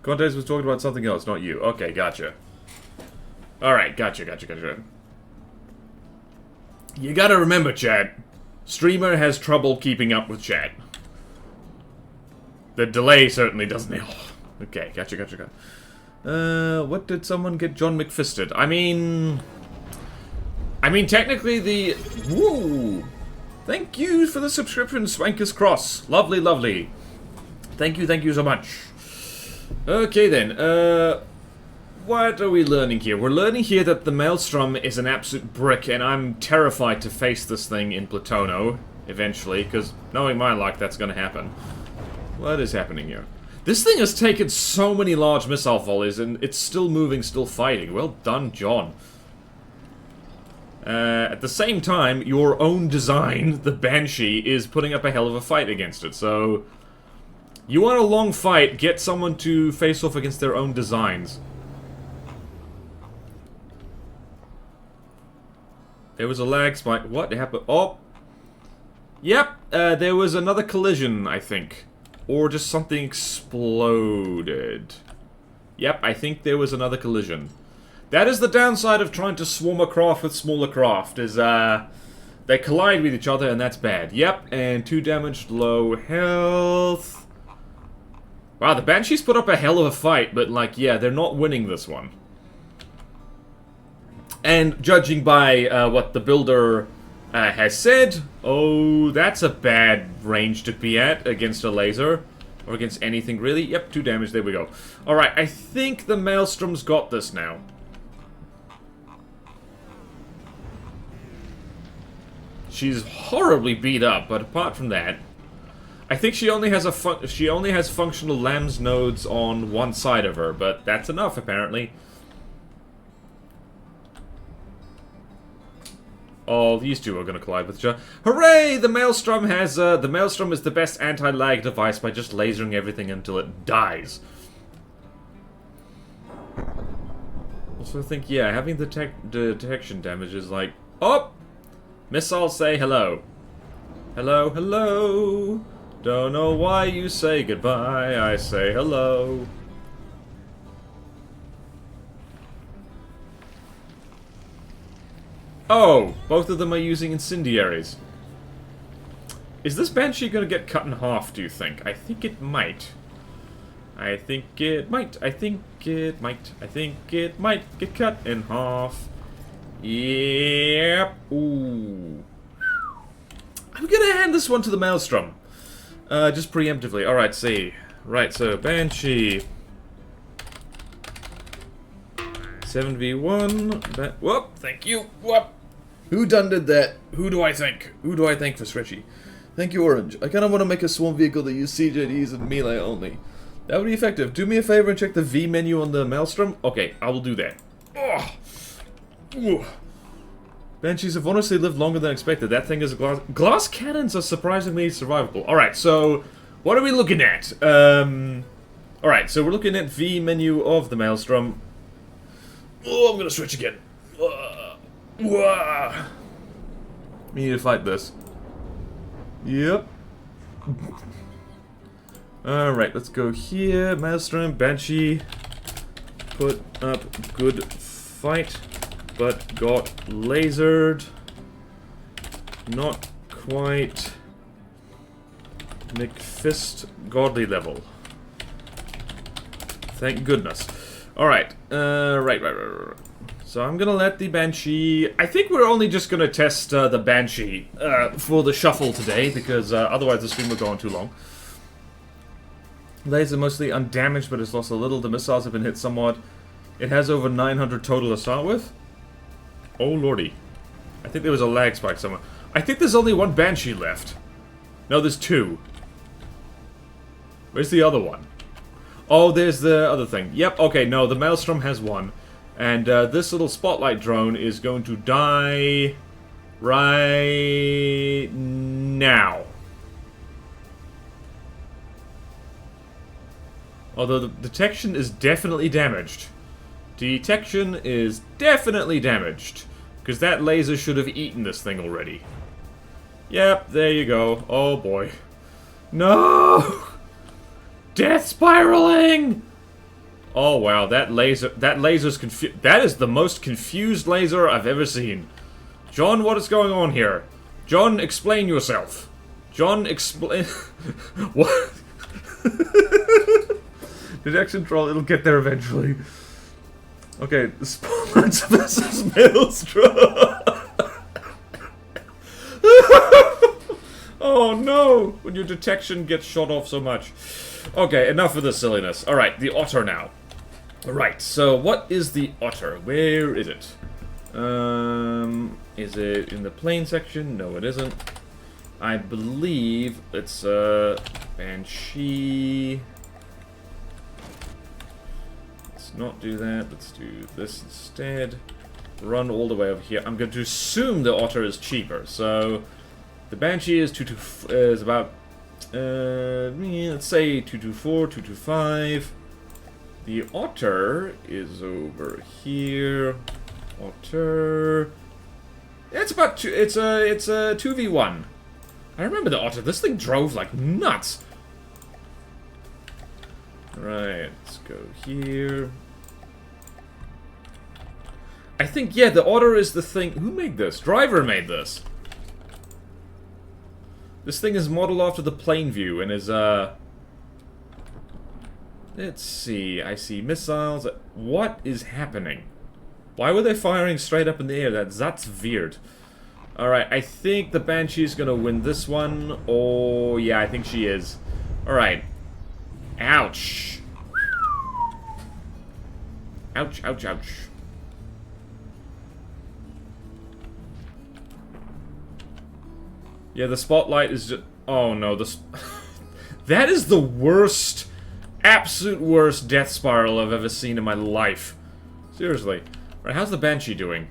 Speaker 1: Context was talking about something else, not you. Okay, gotcha. Alright, gotcha. You gotta remember, chat. Streamer has trouble keeping up with chat. The delay certainly doesn't help. Okay, gotcha. What did someone get John McFisted? I mean, technically the... Woo! Thank you for the subscription, Swankus Cross. Lovely. Thank you so much. Okay then, what are we learning here? We're learning here that the Maelstrom is an absolute brick, and I'm terrified to face this thing in Platono, eventually, because knowing my luck, that's gonna happen. What is happening here? This thing has taken so many large missile volleys, and it's still moving, still fighting. Well done, John. At the same time, your own design, the Banshee, is putting up a hell of a fight against it, so... You want a long fight, get someone to face off against their own designs. There was a lag spike. What happened? Oh! Yep, there was another collision, I think. Or just something exploded. Yep, I think there was another collision. That is the downside of trying to swarm a craft with smaller craft, is, they collide with each other, and that's bad. Yep, and 2 damaged, low health. Wow, the Banshees put up a hell of a fight, but, like, yeah, they're not winning this one. And judging by, what the builder, has said, oh, that's a bad range to be at against a laser. Or against anything, really. Yep, 2 damage, there we go. Alright, I think the Maelstrom's got this now. She's horribly beat up, but apart from that, I think she only has functional lambs nodes on one side of her, but that's enough apparently. Oh, these two are gonna collide with each other. Hooray! The Maelstrom has the Maelstrom is the best anti-lag device by just lasering everything until it dies. Also, I think having the detection damage is like, oh. Missiles say hello. Hello. Don't know why you say goodbye. I say hello. Oh, both of them are using incendiaries. Is this Banshee gonna get cut in half, do you think? I think it might. I think it might get cut in half. Yep. Ooh. I'm gonna hand this one to the Maelstrom. Just preemptively. Alright, see. Right, so Banshee. 7v1. Whoop, thank you. Whoop. Who done did that? Who do I thank? Who do I thank for Stretchy? Thank you, Orange. I kinda wanna make a swarm vehicle that use CJDs and melee only. That would be effective. Do me a favor and check the V menu on the Maelstrom. Okay, I will do that. Ugh. Ooh. Banshees have honestly lived longer than expected. That thing is a glass cannons are surprisingly survivable. Alright, so what are we looking at? Alright, so we're looking at V menu of the Maelstrom. Oh, I'm gonna switch again. We need to fight this. Yep. Alright, let's go here. Maelstrom, Banshee. Put up good fight. But got lasered. Not quite McFist godly level. Thank goodness. Alright, right. So I'm gonna let the Banshee... I think we're only just gonna test the Banshee for the shuffle today, because otherwise the stream will go on too long. Laser mostly undamaged, but it's lost a little. The missiles have been hit somewhat. It has over 900 total to start with. Oh lordy. I think there was a lag spike somewhere. I think there's only one Banshee left. No, there's 2. Where's the other one? Oh, there's the other thing. Yep, okay, no, the Maelstrom has 1. And this little spotlight drone is going to die right now. Although the detection is definitely damaged. Detection is definitely damaged. Because that laser should have eaten this thing already. Yep, there you go. Oh boy. No! Death spiraling! Oh wow, that laser's confused. That is the most confused laser I've ever seen. John, what is going on here? John, explain yourself. John, explain... What? Detection troll, it'll get there eventually. Okay, the spotlights versus Maelstrom. Oh no! When your detection gets shot off so much. Okay, enough of this silliness. Alright, the otter now. Alright, so what is the otter? Where is it? Is it in the plane section? No, it isn't. I believe it's Banshee. Let's not do that. Let's do this instead. Run all the way over here. I'm going to assume the otter is cheaper. So the Banshee is about let's say 224, 225. The otter is over here. Otter. It's about two. It's a 2v1. I remember the otter. This thing drove like nuts. Right, let's go here. I think, yeah, the otter is the thing. Who made this? Driver made this. This thing is modeled after the plane view and is, let's see. I see missiles. What is happening? Why were they firing straight up in the air? That's weird. Alright, I think the Banshee's gonna win this one. Oh, yeah, I think she is. Alright. Ouch. Ouch, ouch, ouch. Yeah, the spotlight is just... Oh, no, that is the worst, absolute worst death spiral I've ever seen in my life. Seriously. Right, how's the Banshee doing?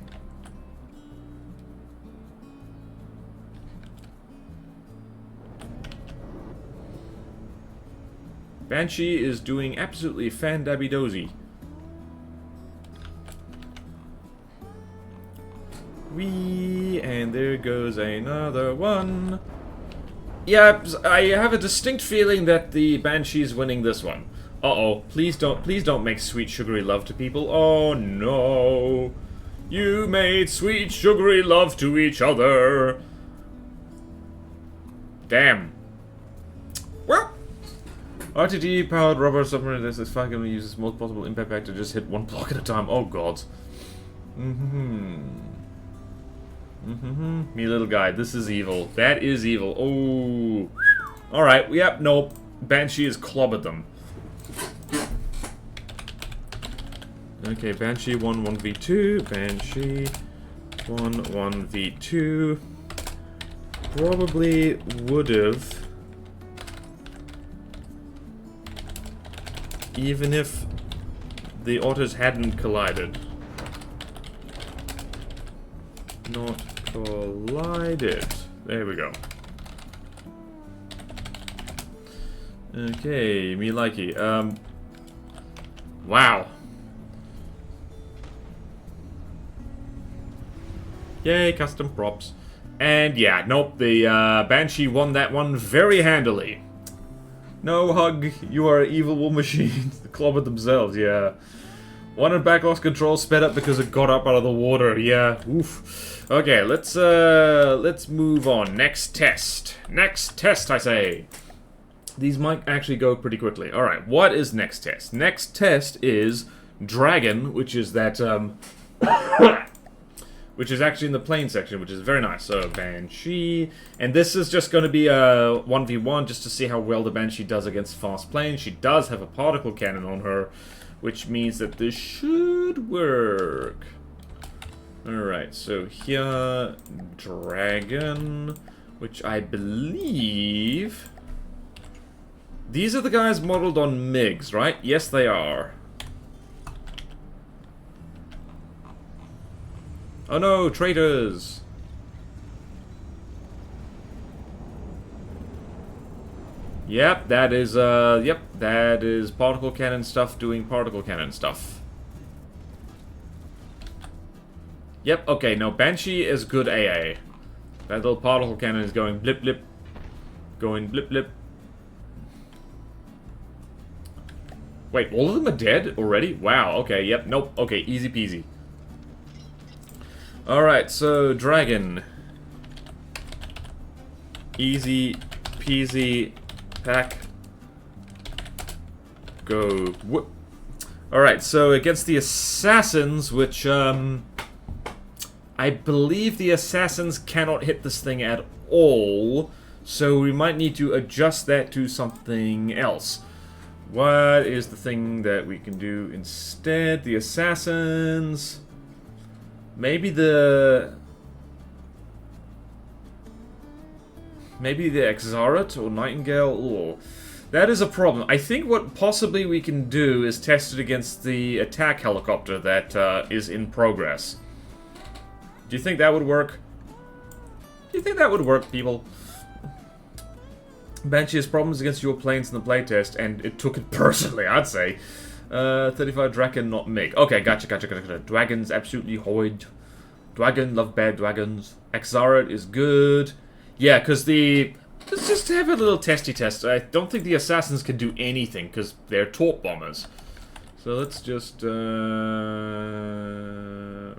Speaker 1: Banshee is doing absolutely fan-dabby-dozy. Whee! And there goes another one. Yeah, I have a distinct feeling that the Banshee's winning this one. Uh-oh. Please don't make sweet sugary love to people. Oh no. You made sweet sugary love to each other. Damn. Well. RTD powered rubber submarine. This is fucking uses most possible impact back to just hit one block at a time. Oh god. Me little guy, this is evil. That is evil. Oh. Alright, yep, nope. Banshee has clobbered them. Okay, Banshee 1-1v2. Banshee 1-1v2. Probably would've. Even if the otters hadn't collided. Not collided. There we go. Okay, me likey. Wow. Yay, custom props. And yeah, nope, the Banshee won that one very handily. No, Hug, you are evil war machines. They clobbered themselves, yeah. One in back lost control, sped up because it got up out of the water, yeah. Oof. Okay, let's move on. Next test. Next test, I say. These might actually go pretty quickly. Alright, what is next test? Next test is Dragon, which is that, which is actually in the plane section, which is very nice. So, Banshee. And this is just going to be a 1v1, just to see how well the Banshee does against fast planes. She does have a particle cannon on her, which means that this should work. Alright, so here, Dragon, which I believe... These are the guys modeled on MiGs, right? Yes, they are. Oh no, traitors! Yep, that is, that is particle cannon stuff doing particle cannon stuff. Yep, okay, no, Banshee is good AA. That little particle cannon is going blip blip. Going blip blip. Wait, all of them are dead already? Wow, okay, yep, nope, okay, easy peasy. Alright, so dragon. Easy peasy. Pack. Go. Whoop. Alright, so against the assassins, which, I believe the assassins cannot hit this thing at all, so we might need to adjust that to something else. What is the thing that we can do instead? The assassins... Maybe the Exarate or Nightingale? Ooh. That is a problem. I think what possibly we can do is test it against the attack helicopter that is in progress. Do you think that would work? Do you think that would work, people? Banshee has problems against your planes in the playtest, and it took it personally, I'd say. 35 Dragon, not Mig. Okay, gotcha. Dragons, absolutely horrid. Dragon, love bad dragons. Exarate is good. Yeah, because the... Let's just have a little testy test. I don't think the assassins can do anything, because they're torp bombers. So let's just,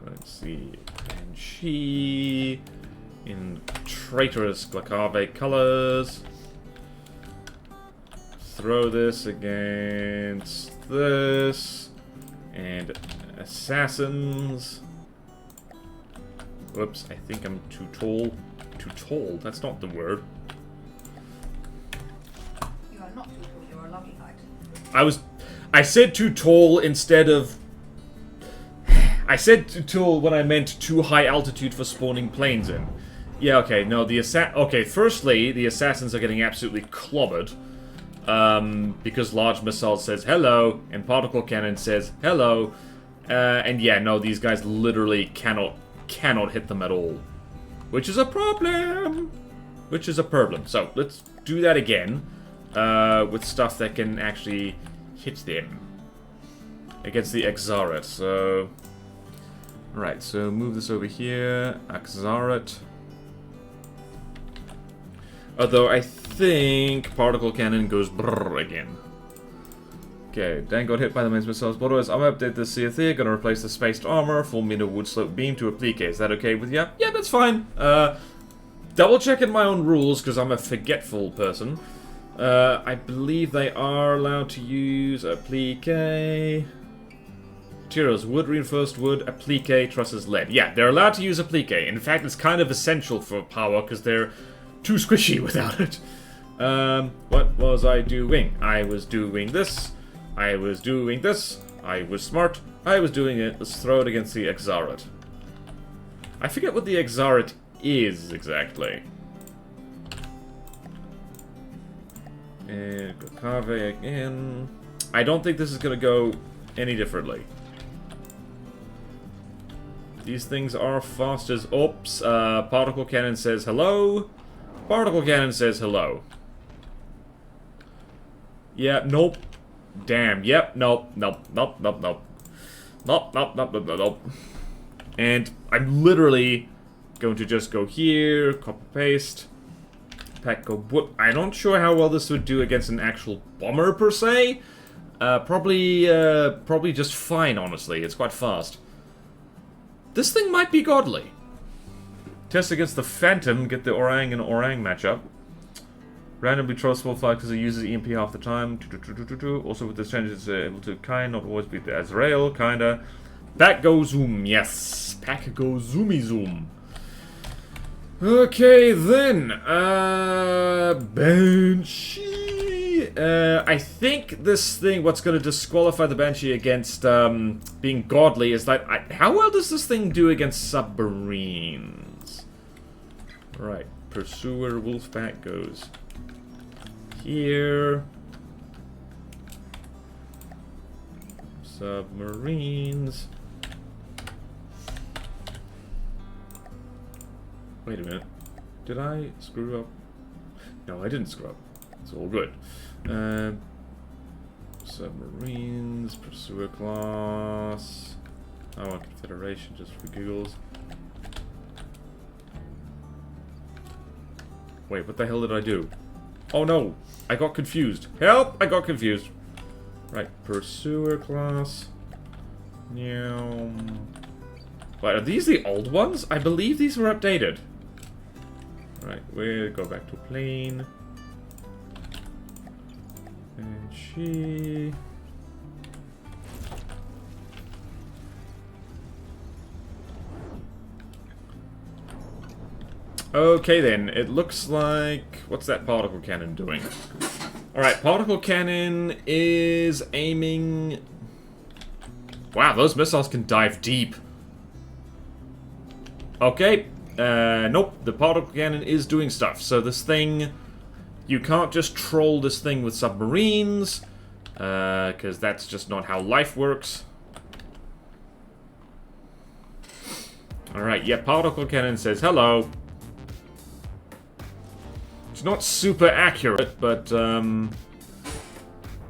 Speaker 1: let's see. Banshee... in traitorous Glacave colors. Throw this against this. And assassins. Whoops, I think I'm too tall. Too tall? That's not the word.
Speaker 3: You are not too tall, you're a lucky height.
Speaker 1: I said too tall instead of... I said too tall when I meant too high altitude for spawning planes in. Yeah, okay, no, okay, firstly, the assassins are getting absolutely clobbered. Because large missile says hello, and particle cannon says hello. And yeah, no, these guys literally cannot hit them at all. Which is a problem! Which is a problem. So, let's do that again. With stuff that can actually hit them. Against the Exarate, so... Alright, so move this over here. Exarate. Although I think particle cannon goes brrr again. Okay, Dan got hit by the main missiles. What was I'm gonna update this CFC, gonna replace the spaced armor, 4 meter wood slope beam to applique. Is that okay with you? Yeah, that's fine. Double checking my own rules because I'm a forgetful person. I believe they are allowed to use applique. Materials, wood, reinforced wood, applique, trusses, lead. Yeah, they're allowed to use applique. In fact, it's kind of essential for power because they're too squishy without it. What was I doing? I was doing this. I was doing this. I was smart. I was doing it. Let's throw it against the Exarate. I forget what the Exarate is exactly. And Glacave again. I don't think this is going to go any differently. These things are fast as... Oops. Particle cannon says hello. Particle cannon says hello. Yeah, nope. Damn, yep, nope. Nope. And I'm literally going to just go here, copy paste, pack go whoop. I'm not sure how well this would do against an actual bomber per se. Probably just fine, honestly. It's quite fast. This thing might be godly. Test against the Phantom, get the Orang and Orang matchup. Randomly throw small flag because it uses EMP half the time. Also with this change it's able to not always beat the Azrael, kinda. Pack go zoom, yes. Pack go zoomy zoom. Okay then. Banshee. I think this thing, what's going to disqualify the Banshee against being godly is that... how well does this thing do against submarines? Right. Pursuer, Wolfpack goes... here. Submarines. Wait a minute. Did I screw up? No, I didn't screw up. It's all good. Submarines, Pursuer class. I want Confederation just for giggles. Wait, what the hell did I do? Oh no! I got confused. Help! I got confused. Right, Pursuer class. Wait, are these the old ones? I believe these were updated. Right, we'll go back to plane. And she... Okay then, it looks like... What's that particle cannon doing? Alright, particle cannon is aiming... Wow, those missiles can dive deep. Okay. Nope. The particle cannon is doing stuff. So this thing... You can't just troll this thing with submarines. Because that's just not how life works. Alright, yeah, particle cannon says hello. It's not super accurate, but, kind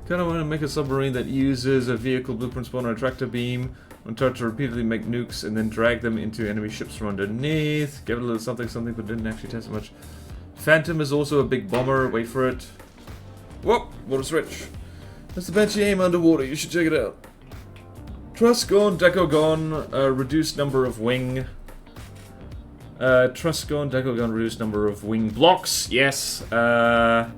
Speaker 1: of want to make a submarine that uses a vehicle blueprint spawn or a tractor beam on turret to repeatedly make nukes and then drag them into enemy ships from underneath. Give it a little something, something, but didn't actually test it much. Phantom is also a big bomber. Wait for it. Whoop! Water switch. That's the Banshee aim underwater. You should check it out. Truss gone, deco gone, reduced number of wing. Truss gone, deco gone, reduced number of wing blocks. Yes. I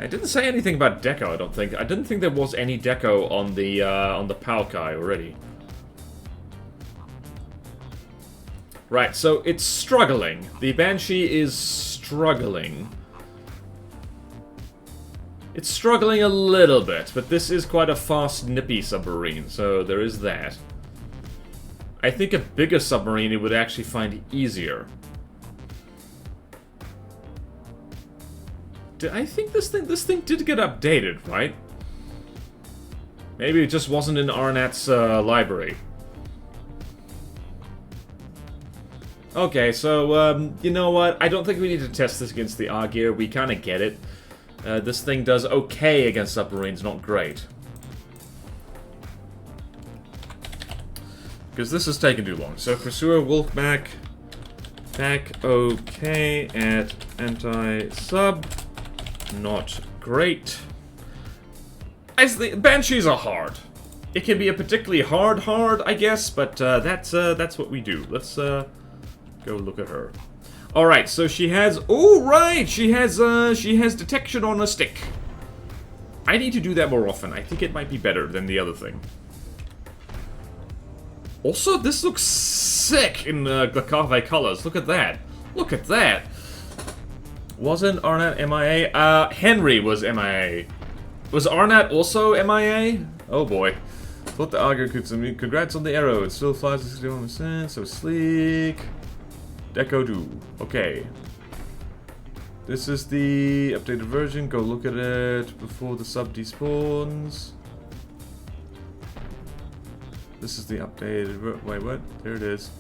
Speaker 1: didn't say anything about deco, I don't think. I didn't think there was any deco on the Palkai already. Right, so it's struggling. The Banshee is struggling. It's struggling a little bit, but this is quite a fast, nippy submarine, so there is that. I think a bigger submarine it would actually find easier. I think this thing did get updated, right? Maybe it just wasn't in Arnat's library. Okay, so, you know what? I don't think we need to test this against the R-Gear. We kind of get it. This thing does okay against submarines, not great. Because this is taking too long. So, Pursuer, Wolfback, back okay at anti-sub. Not great. As the Banshees are hard. It can be a particularly hard, I guess, but that's what we do. Let's go look at her. All right, so she has. Oh right, she has detection on a stick. I need to do that more often. I think it might be better than the other thing. Also, this looks sick in Glacave colors. Look at that. Look at that. Wasn't Arnat MIA? Henry was MIA. Was Arnat also MIA? Oh boy. Thought the Auger could submit. Congrats on the arrow. It still flies at 61%. So sleek. Deco do. Okay. This is the updated version. Go look at it before the sub despawns. This is the updated. Wait, what? There it is.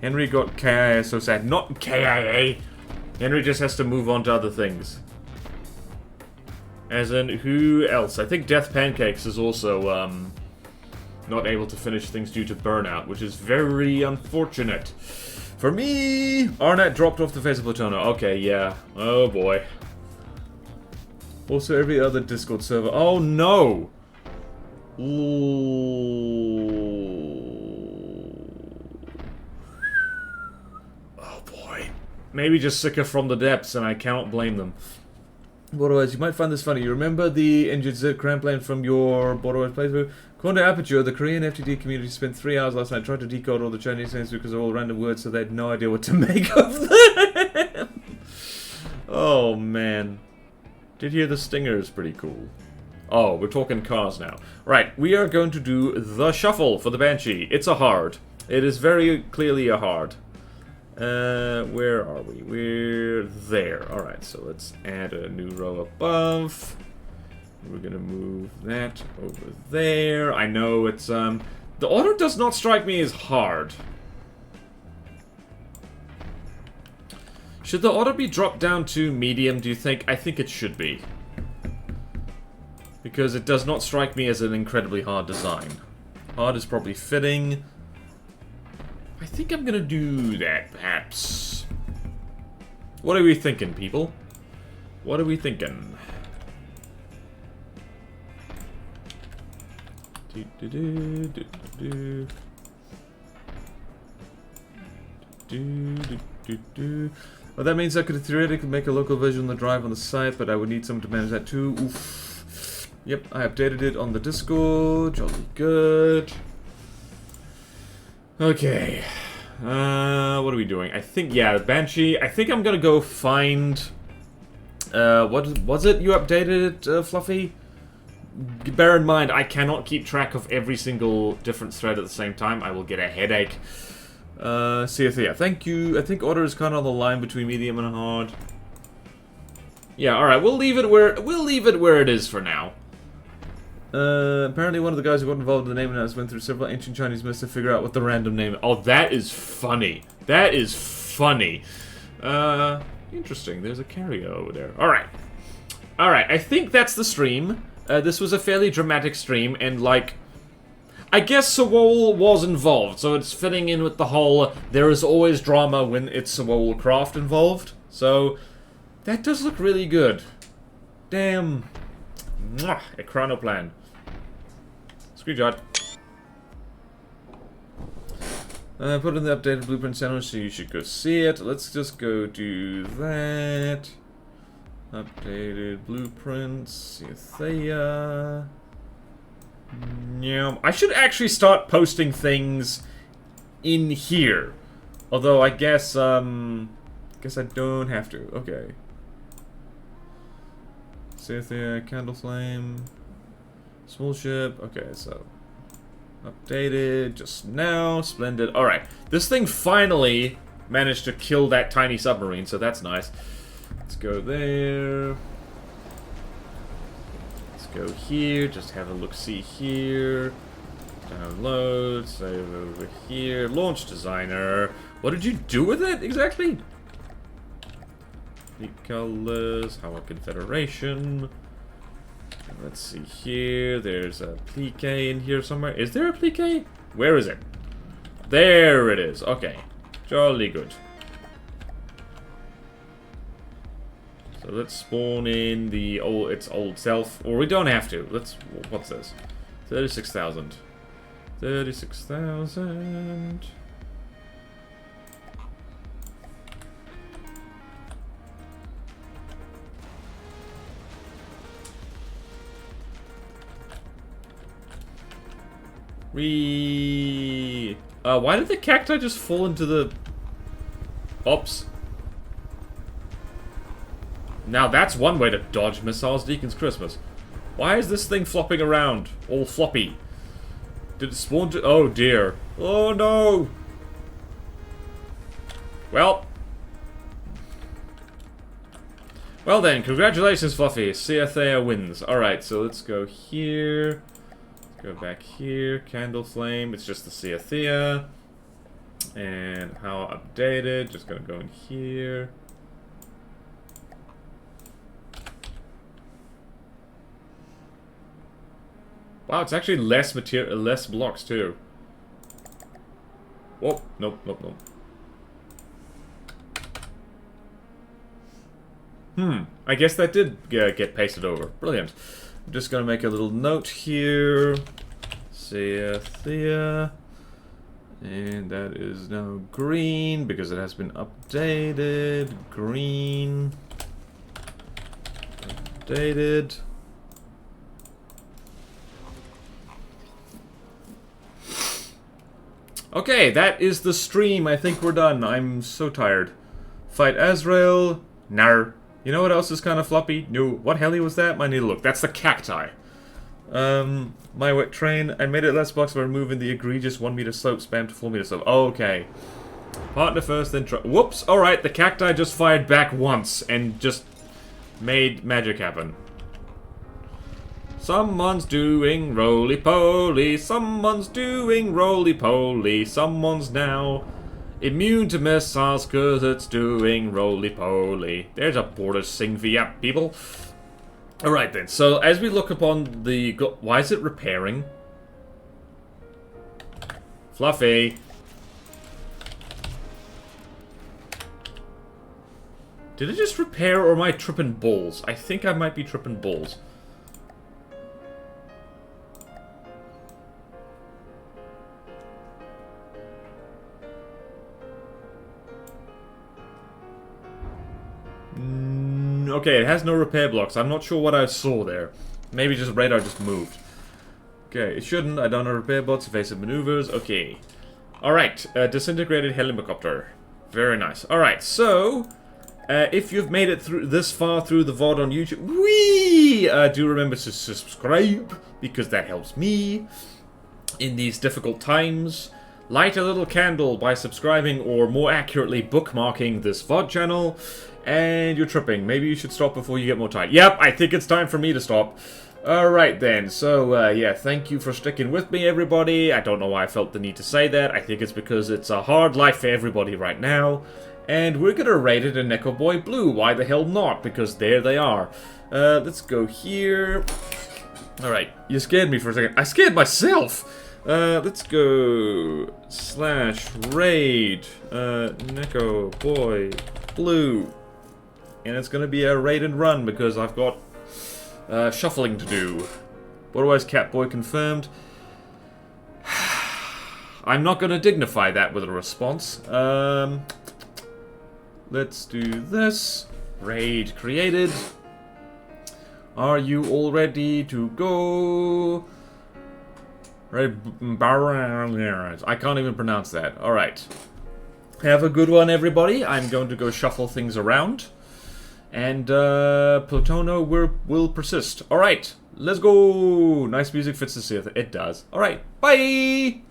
Speaker 1: Henry got KIA. So sad. Not KIA. Henry just has to move on to other things. As in, who else? I think Death Pancakes is also not able to finish things due to burnout, which is very unfortunate. For me, Arnat dropped off the face of Platona. Okay, yeah. Oh boy. Also, every other Discord server. Oh no! Ooh. Oh boy. Maybe just sicker from the depths, and I cannot blame them. Otherwise, you might find this funny. You remember the injured Z cramp lane from your Borderlands playthrough? According to Aperture, the Korean FTD community spent 3 hours last night trying to decode all the Chinese names because they're all random words, so they had no idea what to make of them. Oh, man. Did hear the Stinger is pretty cool. Oh, we're talking cars now. Right, we are going to do the shuffle for the Banshee. It's a hard. It is very clearly a hard. Where are we? We're there. Alright, so let's add a new row above. We're gonna move that over there. I know it's, the order does not strike me as hard. Should the order be dropped down to medium, do you think? I think it should be. Because it does not strike me as an incredibly hard design. Hard is probably fitting. I think I'm gonna do that, perhaps. What are we thinking, people? What are we thinking? Well, that means I could theoretically make a local version of the drive on the site, but I would need someone to manage that too. Oof. Yep, I updated it on the Discord. Jolly good. Okay. What are we doing? I think, yeah, Banshee. I think I'm gonna go find... what was it you updated it, Fluffy? Bear in mind, I cannot keep track of every single different thread at the same time. I will get a headache. Yeah, thank you. I think order is kind of on the line between medium and hard. Yeah, alright, we'll leave it where it is for now. Apparently one of the guys who got involved in the name announcement went through several ancient Chinese myths to figure out what the random name... Oh, that is funny. That is funny. Interesting. There's a carrier over there. Alright. Alright, I think that's the stream. This was a fairly dramatic stream, and, like... I guess Sewol was involved, so it's fitting in with the whole... There is always drama when it's Sewol craft involved. So, that does look really good. Damn. Mwah, a chronoplan. Screenshot. Put in the updated blueprint channel, so you should go see it. Let's just go do that. Updated blueprints. Thea. Yeah, I should actually start posting things in here. Although I guess I don't have to. Okay. Cynthia, Candle Flame, Small Ship. Okay, so updated just now. Splendid. Alright. This thing finally managed to kill that tiny submarine, so that's nice. Let's go there. Let's go here. Just have a look-see here. Download. Save over here. Launch Designer. What did you do with it exactly? The colors, How a Confederation. Let's see here. There's a plique in here somewhere. Is there a plique? Where is it? There it is. Okay. Jolly good. So let's spawn in the its old self. Or we don't have to. Let's... What's this? 36,000. 36,000. Why did the cacti just fall into the... Oops. Now that's one way to dodge missiles, Deacon's Christmas. Why is this thing flopping around? All floppy. Did it spawn to... Oh dear. Oh no! Well. Well then, congratulations Fluffy. Thea wins. Alright, so let's go here. Go back here, Candle Flame, it's just the Thea. And how updated, just gonna go in here. Wow, it's actually less material, less blocks too. Whoa, nope. I guess that did get pasted over. Brilliant. I'm just gonna make a little note here. Thea. And that is now green because it has been updated. Green. Updated. Okay, that is the stream. I think we're done. I'm so tired. Fight Azrael. Nar. You know what else is kind of floppy? No. What heli was that? I need to look. That's the cacti. My wet train. I made it less blocks by removing the egregious 1 meter slope spam to 4 meter slope. Okay. Partner first, then try. Whoops. Alright, the cacti just fired back once and just made magic happen. Someone's doing roly-poly. Someone's doing roly-poly. Someone's now immune to missiles because it's doing roly-poly. There's a border sing for ya, people. Alright then, so as we look upon the... Why is it repairing? Fluffy. Did it just repair or am I tripping balls? I think I might be tripping balls. Okay, it has no repair blocks. I'm not sure what I saw there. Maybe just radar just moved. Okay, it shouldn't. I don't know repair blocks, evasive maneuvers. Okay. Alright, disintegrated helicopter. Very nice. Alright, so... if you've made it through this far through the VOD on YouTube, do remember to subscribe, because that helps me in these difficult times. Light a little candle by subscribing, or more accurately, bookmarking this VOD channel. And you're tripping. Maybe you should stop before you get more tired. Yep, I think it's time for me to stop. Alright then, so yeah, thank you for sticking with me, everybody. I don't know why I felt the need to say that. I think it's because it's a hard life for everybody right now. And we're gonna rate it in Neko Boy Blue. Why the hell not? Because there they are. Let's go here. Alright, you scared me for a second. I scared myself! Let's go... /raid... Neko Boy Blue. And it's gonna be a raid and run because I've got... shuffling to do. Otherwise, Catboy confirmed. I'm not gonna dignify that with a response. Let's do this. Raid created. Are you all ready to go? I can't even pronounce that. Alright. Have a good one, everybody. I'm going to go shuffle things around. And Plutono will persist. Alright, let's go. Nice music fits the scene. It does. Alright, bye!